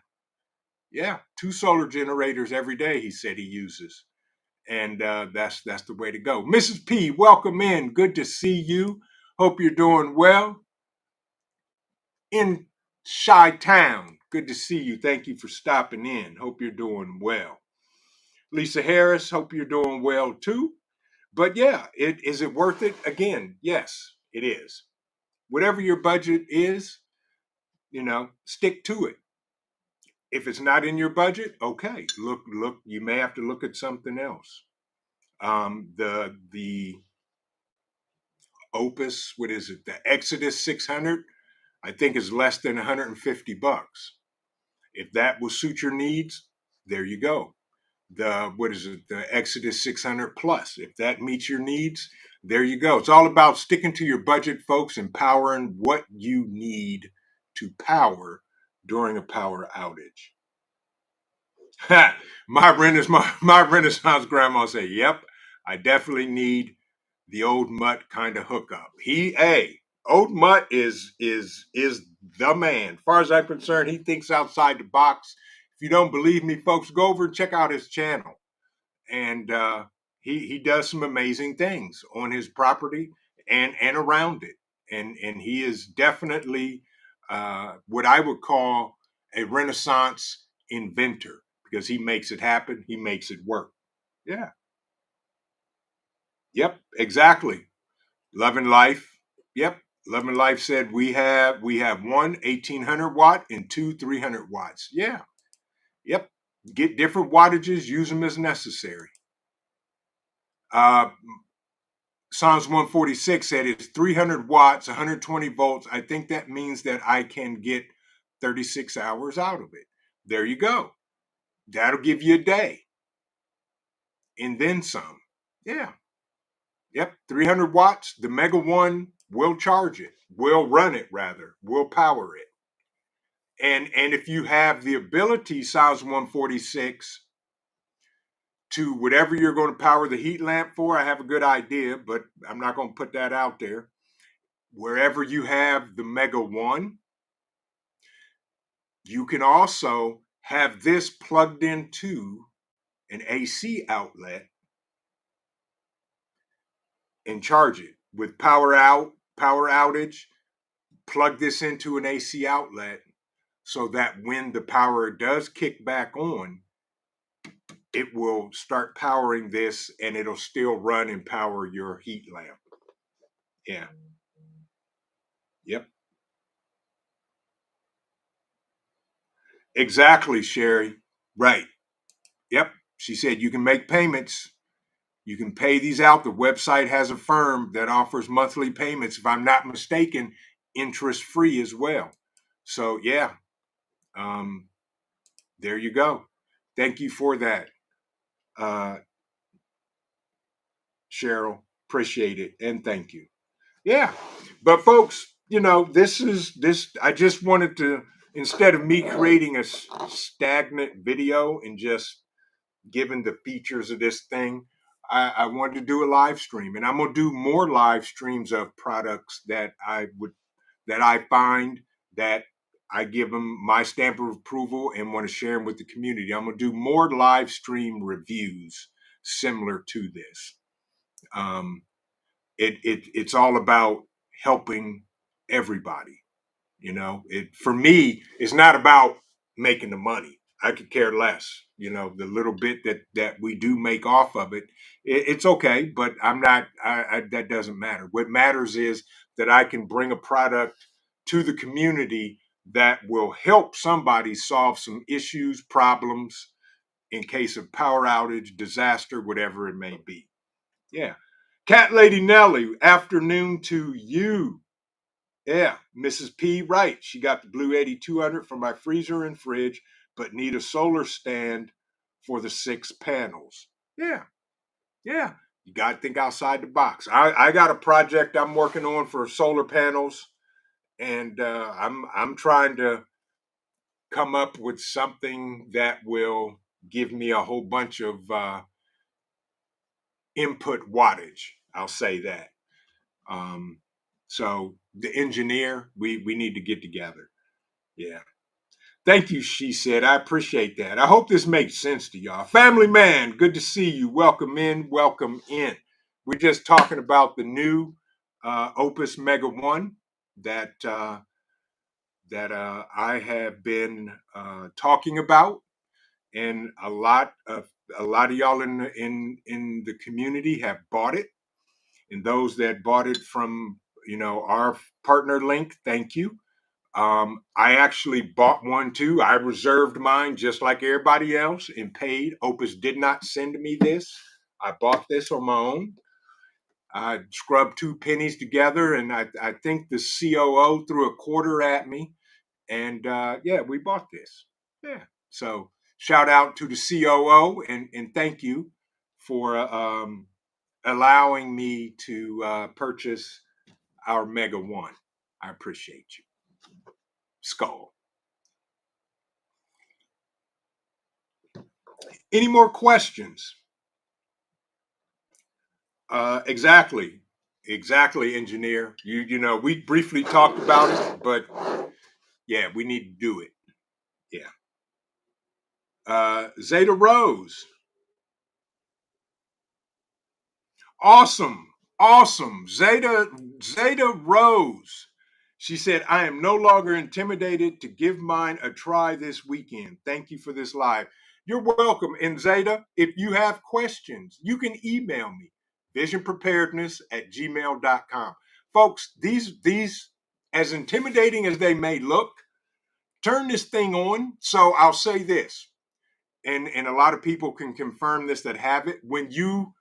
yeah. Two solar generators every day, he said he uses. And that's the way to go. Mrs. P, welcome in. Good to see you. Hope you're doing well. In Chi-Town, good to see you. Thank you for stopping in. Hope you're doing well. Lisa Harris, hope you're doing well too. But yeah, is it worth it? Again, yes, it is. Whatever your budget is, stick to it. If it's not in your budget, okay, look. You may have to look at something else. The Opus, what is it? The Exodus 600, I think is less than $150. If that will suit your needs, there you go. The Exodus 600 Plus. If that meets your needs, there you go. It's all about sticking to your budget, folks, and powering what you need to power during a power outage. My Renaissance grandma said, "Yep, I definitely need the Old Mutt kind of hookup." Old Mutt is the man. As far as I'm concerned, he thinks outside the box. If you don't believe me, folks, go over and check out his channel. And he does some amazing things on his property and around it. And he is definitely what I would call a Renaissance inventor, because he makes it happen. He makes it work. Yeah. Yep. Exactly. Loving Life. Yep. Loving Life said we have one 1800 watt and two 300 watts. Yeah. Yep. Get different wattages. Use them as necessary. Uh, Psalms 146 said it's 300 watts, 120 volts. I think that means that I can get 36 hours out of it. There you go. That'll give you a day and then some. Yeah. Yep. 300 watts. The Mega One will charge it, will run it rather, will power it. And if you have the ability, Psalms 146, to whatever you're going to power the heat lamp for, I have a good idea, but I'm not going to put that out there. Wherever you have the Mega One, you can also have this plugged into an AC outlet and charge it with power outage. Plug this into an AC outlet so that when the power does kick back on, it will start powering this and it'll still run and power your heat lamp. Yeah. Yep. Exactly, Sherry. Right. Yep. She said you can make payments. You can pay these out. The website has a firm that offers monthly payments, if I'm not mistaken, interest free as well. So, yeah, there you go. Thank you for that, uh, Cheryl. Appreciate it. And thank you. Yeah. But, folks, this. I just wanted to, instead of me creating a stagnant video and just given the features of this thing, I wanted to do a live stream, and I'm gonna do more live streams of products that I find that I give them my stamp of approval and want to share them with the community. I'm gonna do more live stream reviews similar to this. Um, it's all about helping everybody. It for me, it's not about making the money. I could care less. The little bit that we do make off of it's okay, but I'm not. That doesn't matter. What matters is that I can bring a product to the community that will help somebody solve some issues, problems in case of power outage, disaster, whatever it may be. Yeah. Cat Lady Nelly, afternoon to you. Yeah, Mrs. P. Right. She got the blue 8200 for my freezer and fridge, but need a solar stand for the 6 panels. Yeah, yeah. You got to think outside the box. I got a project I'm working on for solar panels, and I'm trying to come up with something that will give me a whole bunch of input wattage. I'll say that. So the engineer, we need to get together. Yeah. Thank you, she said. I appreciate that. I hope this makes sense to y'all. Family man, good to see you. Welcome in. Welcome in. We're just talking about the new Opus Mega One that I have been talking about, and a lot of y'all in the community have bought it, and those that bought it from our partner link, thank you. I actually bought one too. I reserved mine just like everybody else and paid. Opus did not send me this. I bought this on my own. I scrubbed 2 pennies together, and I think the COO threw a quarter at me. And yeah, we bought this. Yeah. So shout out to the COO, and thank you for allowing me to purchase our Mega One. I appreciate you. Skull. Any more questions? Exactly, engineer. We briefly talked about it, but yeah, we need to do it. Yeah. Zeta Rose. Awesome. Zeta Rose. She said, I am no longer intimidated to give mine a try this weekend. Thank you for this live. You're welcome. And Zeta, if you have questions, you can email me, visionpreparedness@gmail.com. Folks, these, as intimidating as they may look, turn this thing on. So I'll say this, and a lot of people can confirm this that have it. When you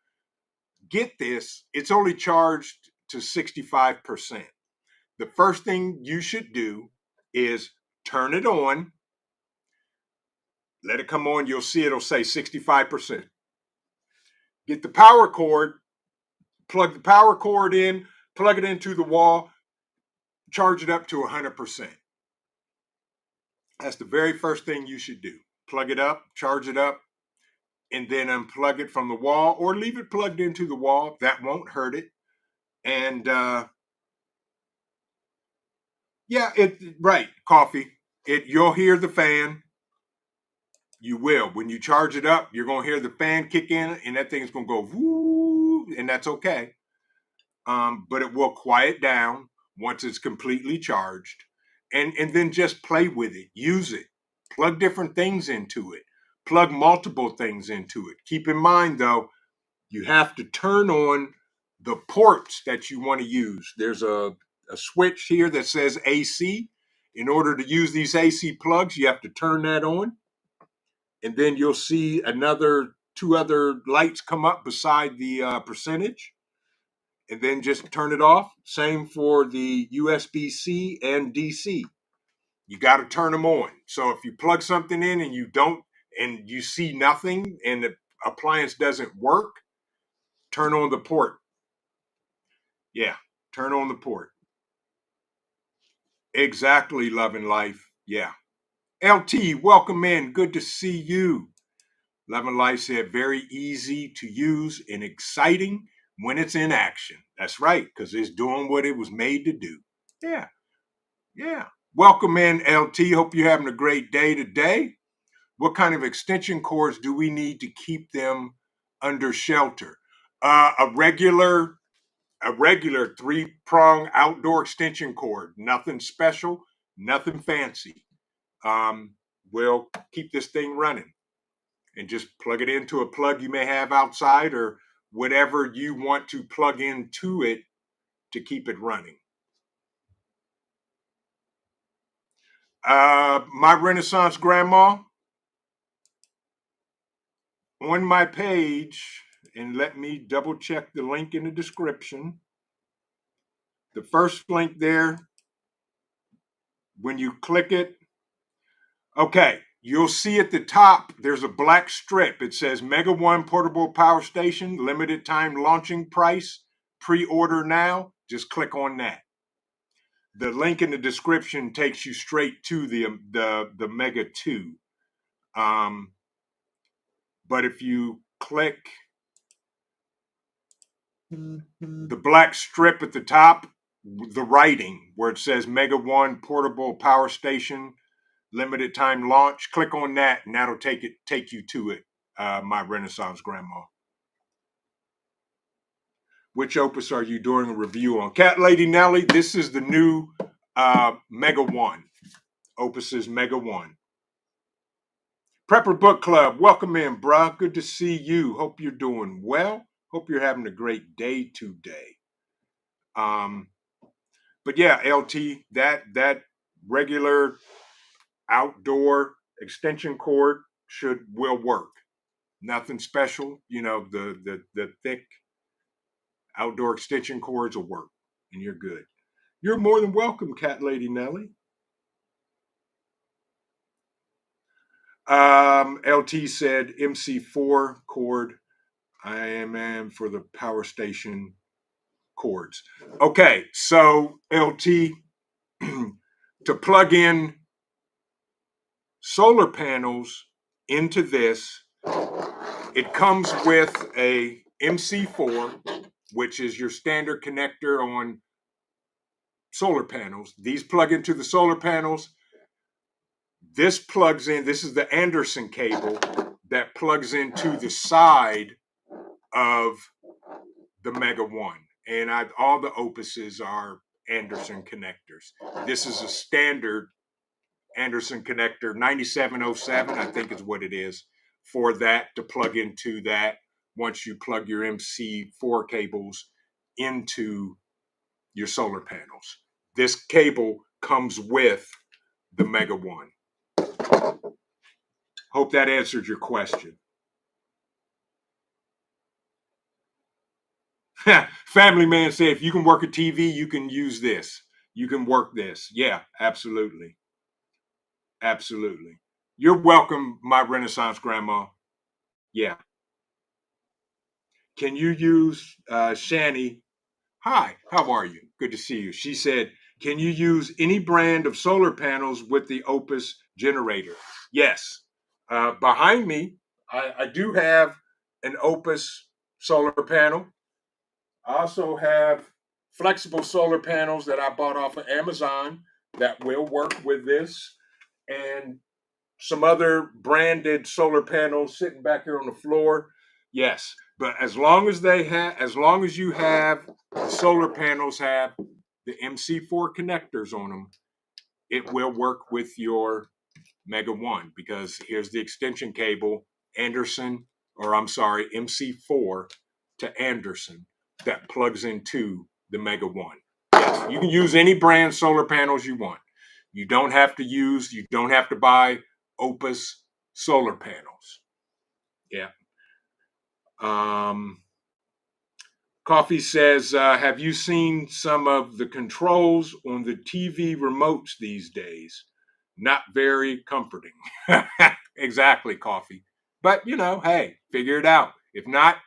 get this, it's only charged to 65%. The first thing you should do is turn it on, let it come on. You'll see it'll say 65%. Get the power cord, plug the power cord in, plug it into the wall, charge it up to 100%. That's the very first thing you should do. Plug it up, charge it up, and then unplug it from the wall or leave it plugged into the wall. That won't hurt it. And right, coffee. You'll hear the fan. You will. When you charge it up, you're going to hear the fan kick in, and that thing's going to go woo, and that's okay. But it will quiet down once it's completely charged. And then just play with it. Use it. Plug different things into it. Plug multiple things into it. Keep in mind, though, you have to turn on the ports that you want to use. There's a switch here that says AC. In order to use these AC plugs, you have to turn that on. And then you'll see two other lights come up beside the percentage. And then just turn it off. Same for the USB-C and DC. You got to turn them on. So if you plug something in and you see nothing and the appliance doesn't work, turn on the port. Yeah, turn on the port. Exactly, Love and Life. Yeah. LT, welcome in. Good to see you. Love and Life said very easy to use and exciting when it's in action. That's right, because it's doing what it was made to do. Yeah. Yeah. Welcome in, LT. Hope you're having a great day today. What kind of extension cords do we need to keep them under shelter? A regular 3-prong outdoor extension cord. Nothing special, nothing fancy. We'll keep this thing running and just plug it into a plug you may have outside or whatever you want to plug into it to keep it running. My Renaissance Grandma, on my page, and let me double check the link in the description. The first link there, when you click it, okay, you'll see at the top, there's a black strip. It says Mega One Portable Power Station, limited time launching price, pre-order now. Just click on that. The link in the description takes you straight to the Mega 2. But if you click the black strip at the top, the writing where it says Mega One Portable Power Station, limited time launch, click on that and that'll take you to it, my Renaissance Grandma. Which opus are you doing a review on? Cat Lady Nelly, this is the new Mega One. Opus is Mega One. Prepper Book Club, welcome in, bruh. Good to see you. Hope you're doing well. Hope you're having a great day today. But yeah, LT, that regular outdoor extension cord will work. Nothing special, the thick outdoor extension cords will work, and you're good. You're more than welcome, Cat Lady Nelly. LT said MC4 cord. I am for the power station cords. Okay, so LT, to plug in solar panels into this, it comes with a MC4, which is your standard connector on solar panels. These plug into the solar panels. This plugs in, this is the Anderson cable that plugs into the side of the Mega One. And all the opuses are Anderson connectors. This is a standard Anderson connector, 9707, I think is what it is, for that to plug into that once you plug your MC4 cables into your solar panels. This cable comes with the Mega One. Hope that answered your question. Family Man said, if you can work a TV, you can use this. You can work this. Yeah, absolutely. Absolutely. You're welcome, my Renaissance grandma. Yeah. Can you use Shani? Hi, how are you? Good to see you. She said, can you use any brand of solar panels with the Opus generator? Yes. Behind me, I do have an Opus solar panel. I also have flexible solar panels that I bought off of Amazon that will work with this, and some other branded solar panels sitting back here on the floor. Yes, but as long as you have the solar panels have the MC4 connectors on them, it will work with your Mega One, because here's the extension cable, MC4 to Anderson, that plugs into the Mega One. Yes, you can use any brand solar panels you want. You don't have to buy Opus solar panels. Yeah. Coffee says, have you seen some of the controls on the TV remotes these days? Not very comforting. Exactly, Coffee. But, hey, figure it out. If not,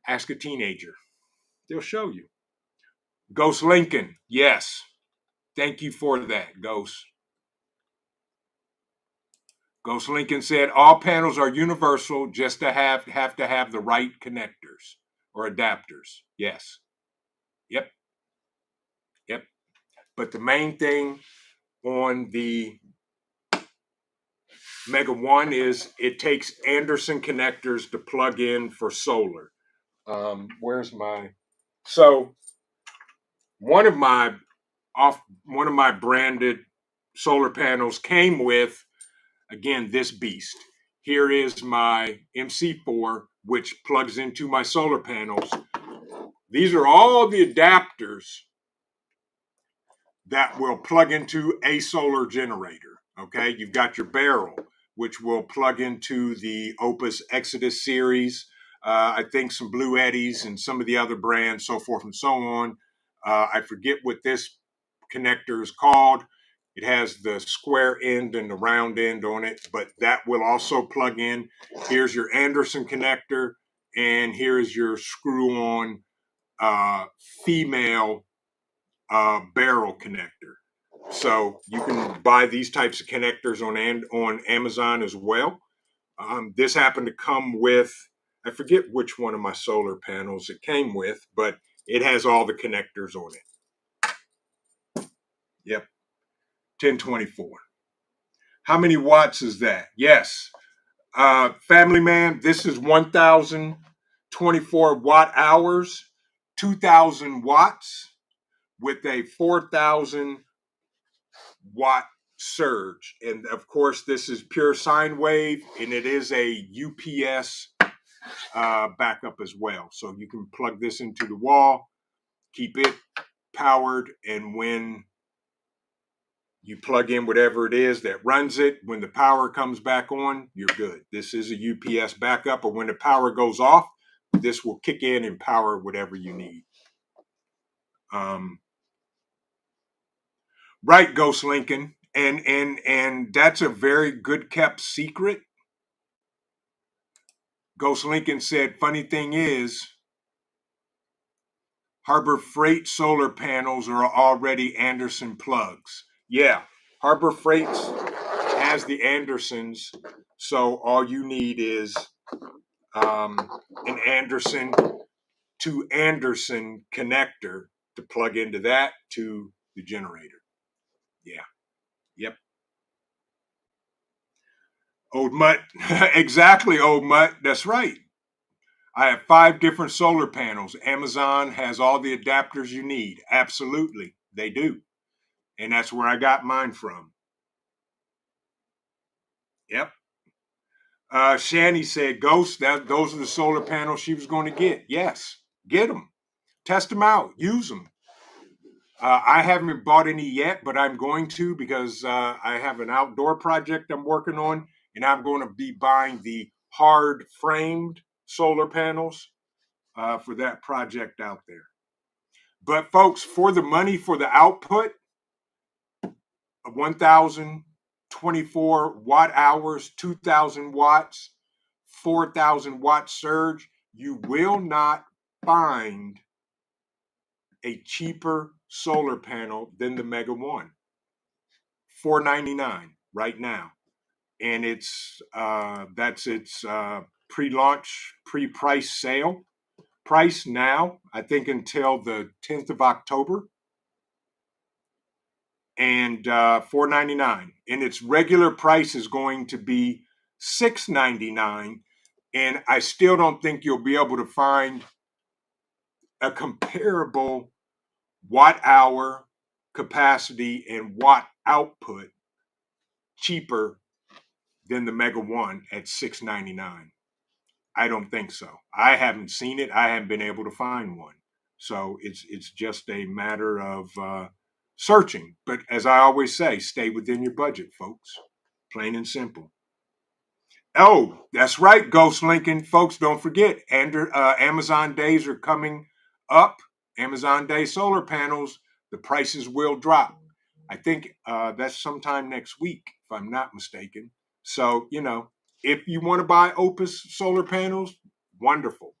ask a teenager. They'll show you. Ghost Lincoln, yes. Thank you for that, Ghost. Ghost Lincoln said, all panels are universal, just to have the right connectors or adapters. Yes. Yep. But the main thing on the Mega One is it takes Anderson connectors to plug in for solar. So one of my branded solar panels came with, again, this beast. Here is my MC4, which plugs into my solar panels. These are all the adapters that will plug into a solar generator. Okay, you've got your barrel, which will plug into the Opus Exodus series. I think some Blue Eddies and some of the other brands, so forth and so on. I forget what this connector is called. It has the square end and the round end on it, but that will also plug in. Here's your Anderson connector, and here's your screw-on female barrel connector. So you can buy these types of connectors on Amazon as well. This happened to come with, I forget which one of my solar panels it came with, but it has all the connectors on it. Yep, 1024. How many watts is that? Yes. Family Man, this is 1,024 watt hours, 2,000 watts with a 4,000 watt surge. And of course, this is pure sine wave, and it is a UPS backup as well. So you can plug this into the wall, keep it powered, and when you plug in whatever it is that runs it, when the power comes back on, you're good. This is a UPS backup, or when the power goes off, this will kick in and power whatever you need. Right, Ghost Lincoln. And that's a very good kept secret. Ghost Lincoln said, funny thing is, Harbor Freight solar panels are already Anderson plugs. Yeah, Harbor Freight has the Andersons, so all you need is an Anderson to Anderson connector to plug into that to the generator. Yeah. Yep. Old Mutt. Exactly, Old Mutt. That's right. I have 5 different solar panels. Amazon has all the adapters you need. Absolutely, they do. And that's where I got mine from. Yep. Shani said, Ghost, those are the solar panels she was going to get. Yes, get them. Test them out. Use them. I haven't bought any yet, but I'm going to because I have an outdoor project I'm working on, and I'm going to be buying the hard framed solar panels for that project out there. But folks, for the money for the output of 1,024 watt hours, 2,000 watts, 4,000 watt surge, you will not find a cheaper solar panel than the Mega One. $499 right now, and that's its pre-launch, pre-price sale price now. I think until the 10th of October, and $499, and its regular price is going to be $699, and I still don't think you'll be able to find a comparable watt hour capacity and watt output cheaper than the Mega One at $699. I don't think so. I haven't seen it. I haven't been able to find one. So it's just a matter of searching. But as I always say, stay within your budget, folks. Plain and simple. Oh, that's right, Ghost Lincoln. Folks, don't forget, Amazon days are coming up. Amazon Day solar panels, the prices will drop. I think that's sometime next week, if I'm not mistaken. So, if you want to buy Opus solar panels, wonderful.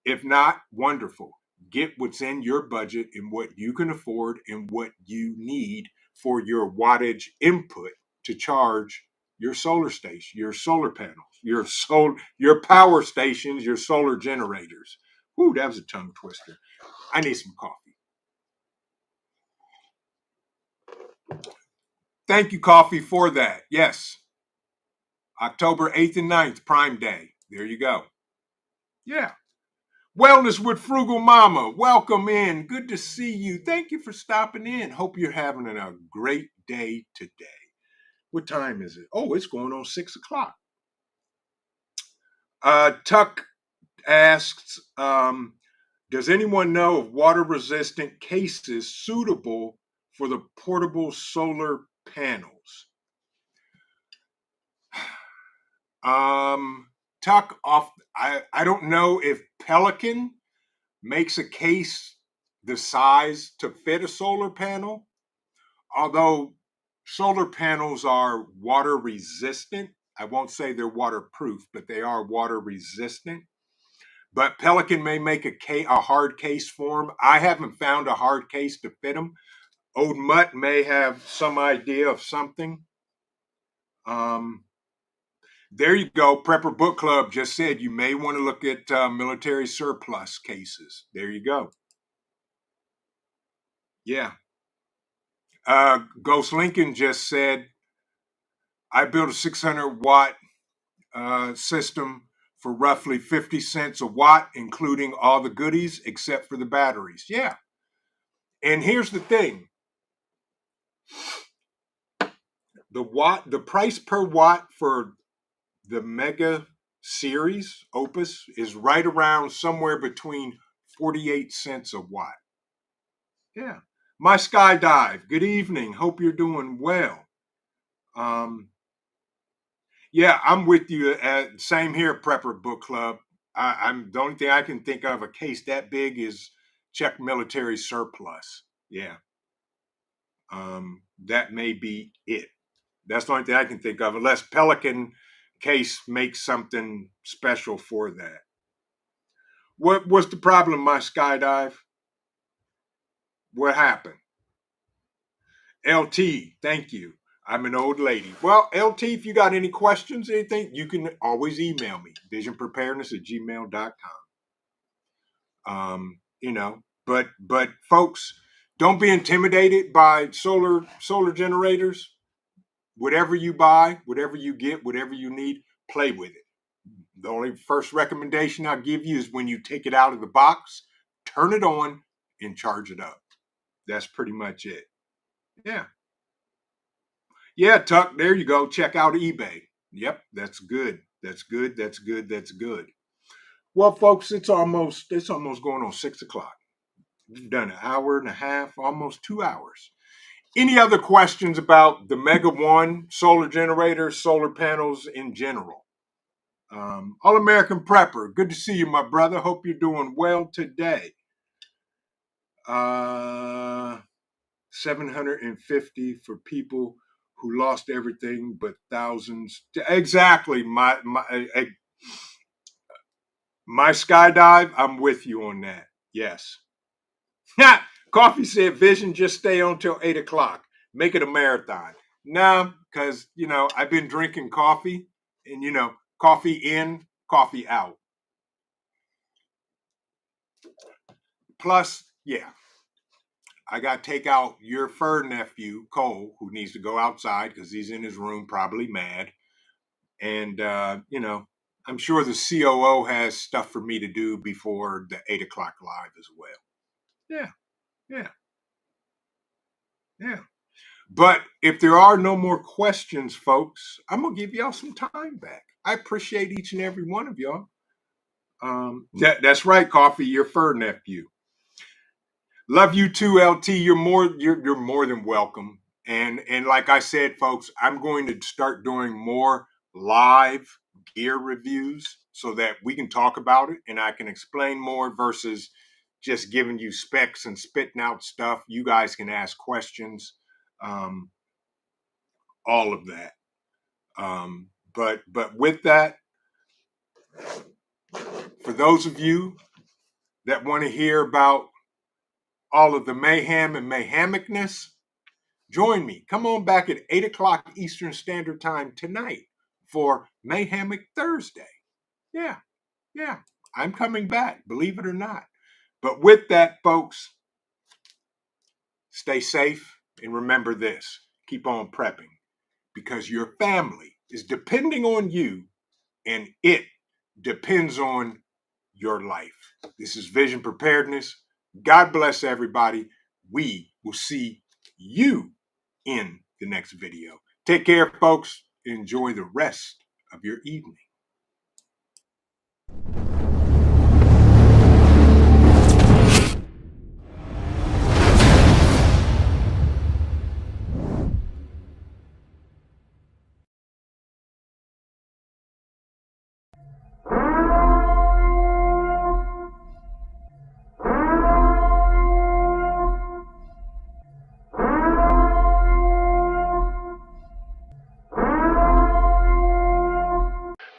If not, wonderful. Get what's in your budget and what you can afford and what you need for your wattage input to charge your solar station, your solar panels, your power stations, your solar generators. Ooh, that was a tongue twister. I need some coffee. Thank you, coffee, for that. Yes. October 8th and 9th, Prime Day. There you go. Yeah. Wellness with Frugal Mama. Welcome in. Good to see you. Thank you for stopping in. Hope you're having a great day today. What time is it? Oh, it's going on 6 o'clock. Tuck asks, does anyone know of water-resistant cases suitable for the portable solar panels? Tuck, I don't know if Pelican makes a case the size to fit a solar panel, although solar panels are water resistant. I won't say they're waterproof, but they are water resistant. But Pelican may make a hard case for them. I haven't found a hard case to fit them. Old Mutt may have some idea of something. There you go. Prepper Book Club just said you may want to look at military surplus cases. There you go. Yeah. Ghost Lincoln just said, I built a 600 watt system for roughly 50 cents a watt, including all the goodies except for the batteries. Yeah. And here's the thing. The price per watt for the Mega series Opus is right around somewhere between 48 cents a watt. Yeah. My Skydive, good evening. Hope you're doing well. Yeah, I'm with you. Same here, Prepper Book Club. I'm the only thing I can think of a case that big is check military surplus. Yeah. That may be it. That's the only thing I can think of, unless Pelican case makes something special for that. What's the problem, my Skydive? What happened? LT, thank you. I'm an old lady. Well, LT, if you got any questions, anything, you can always email me, visionpreparedness@gmail.com. But folks, don't be intimidated by solar generators. Whatever you buy, whatever you get, whatever you need, play with it. The only first recommendation I'll give you is when you take it out of the box, turn it on and charge it up. That's pretty much it. Yeah. Yeah, Tuck, there you go. Check out eBay. Yep, that's good. That's good. That's good. That's good. Well, folks, it's almost going on 6 o'clock. We've done an hour and a half, almost 2 hours. Any other questions about the Mega One solar generator, solar panels in general? All-American Prepper, good to see you, my brother. Hope you're doing well today. 750 for people who lost everything, but thousands. Exactly, my skydive. I'm with you on that. Yes. Coffee said, "Vision, just stay on till 8 o'clock. Make it a marathon." No, because I've been drinking coffee, and coffee in, coffee out. Plus, yeah, I got to take out your fur nephew, Cole, who needs to go outside because he's in his room, probably mad. And, I'm sure the COO has stuff for me to do before the 8 o'clock live as well. Yeah. But if there are no more questions, folks, I'm going to give y'all some time back. I appreciate each and every one of y'all. That's right, Coffee, your fur nephew. Love you too, LT. You're more than welcome. And like I said, folks, I'm going to start doing more live gear reviews so that we can talk about it and I can explain more versus just giving you specs and spitting out stuff. You guys can ask questions, all of that. But with that, for those of you that want to hear about all of the mayhem and mayhemicness, join me. Come on back at 8 o'clock Eastern Standard Time tonight for Mayhemic Thursday. Yeah. I'm coming back, believe it or not. But with that, folks, stay safe and remember this. Keep on prepping because your family is depending on you and it depends on your life. This is Vision Preparedness. God bless everybody. We will see you in the next video. Take care, folks. Enjoy the rest of your evening.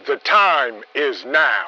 The time is now.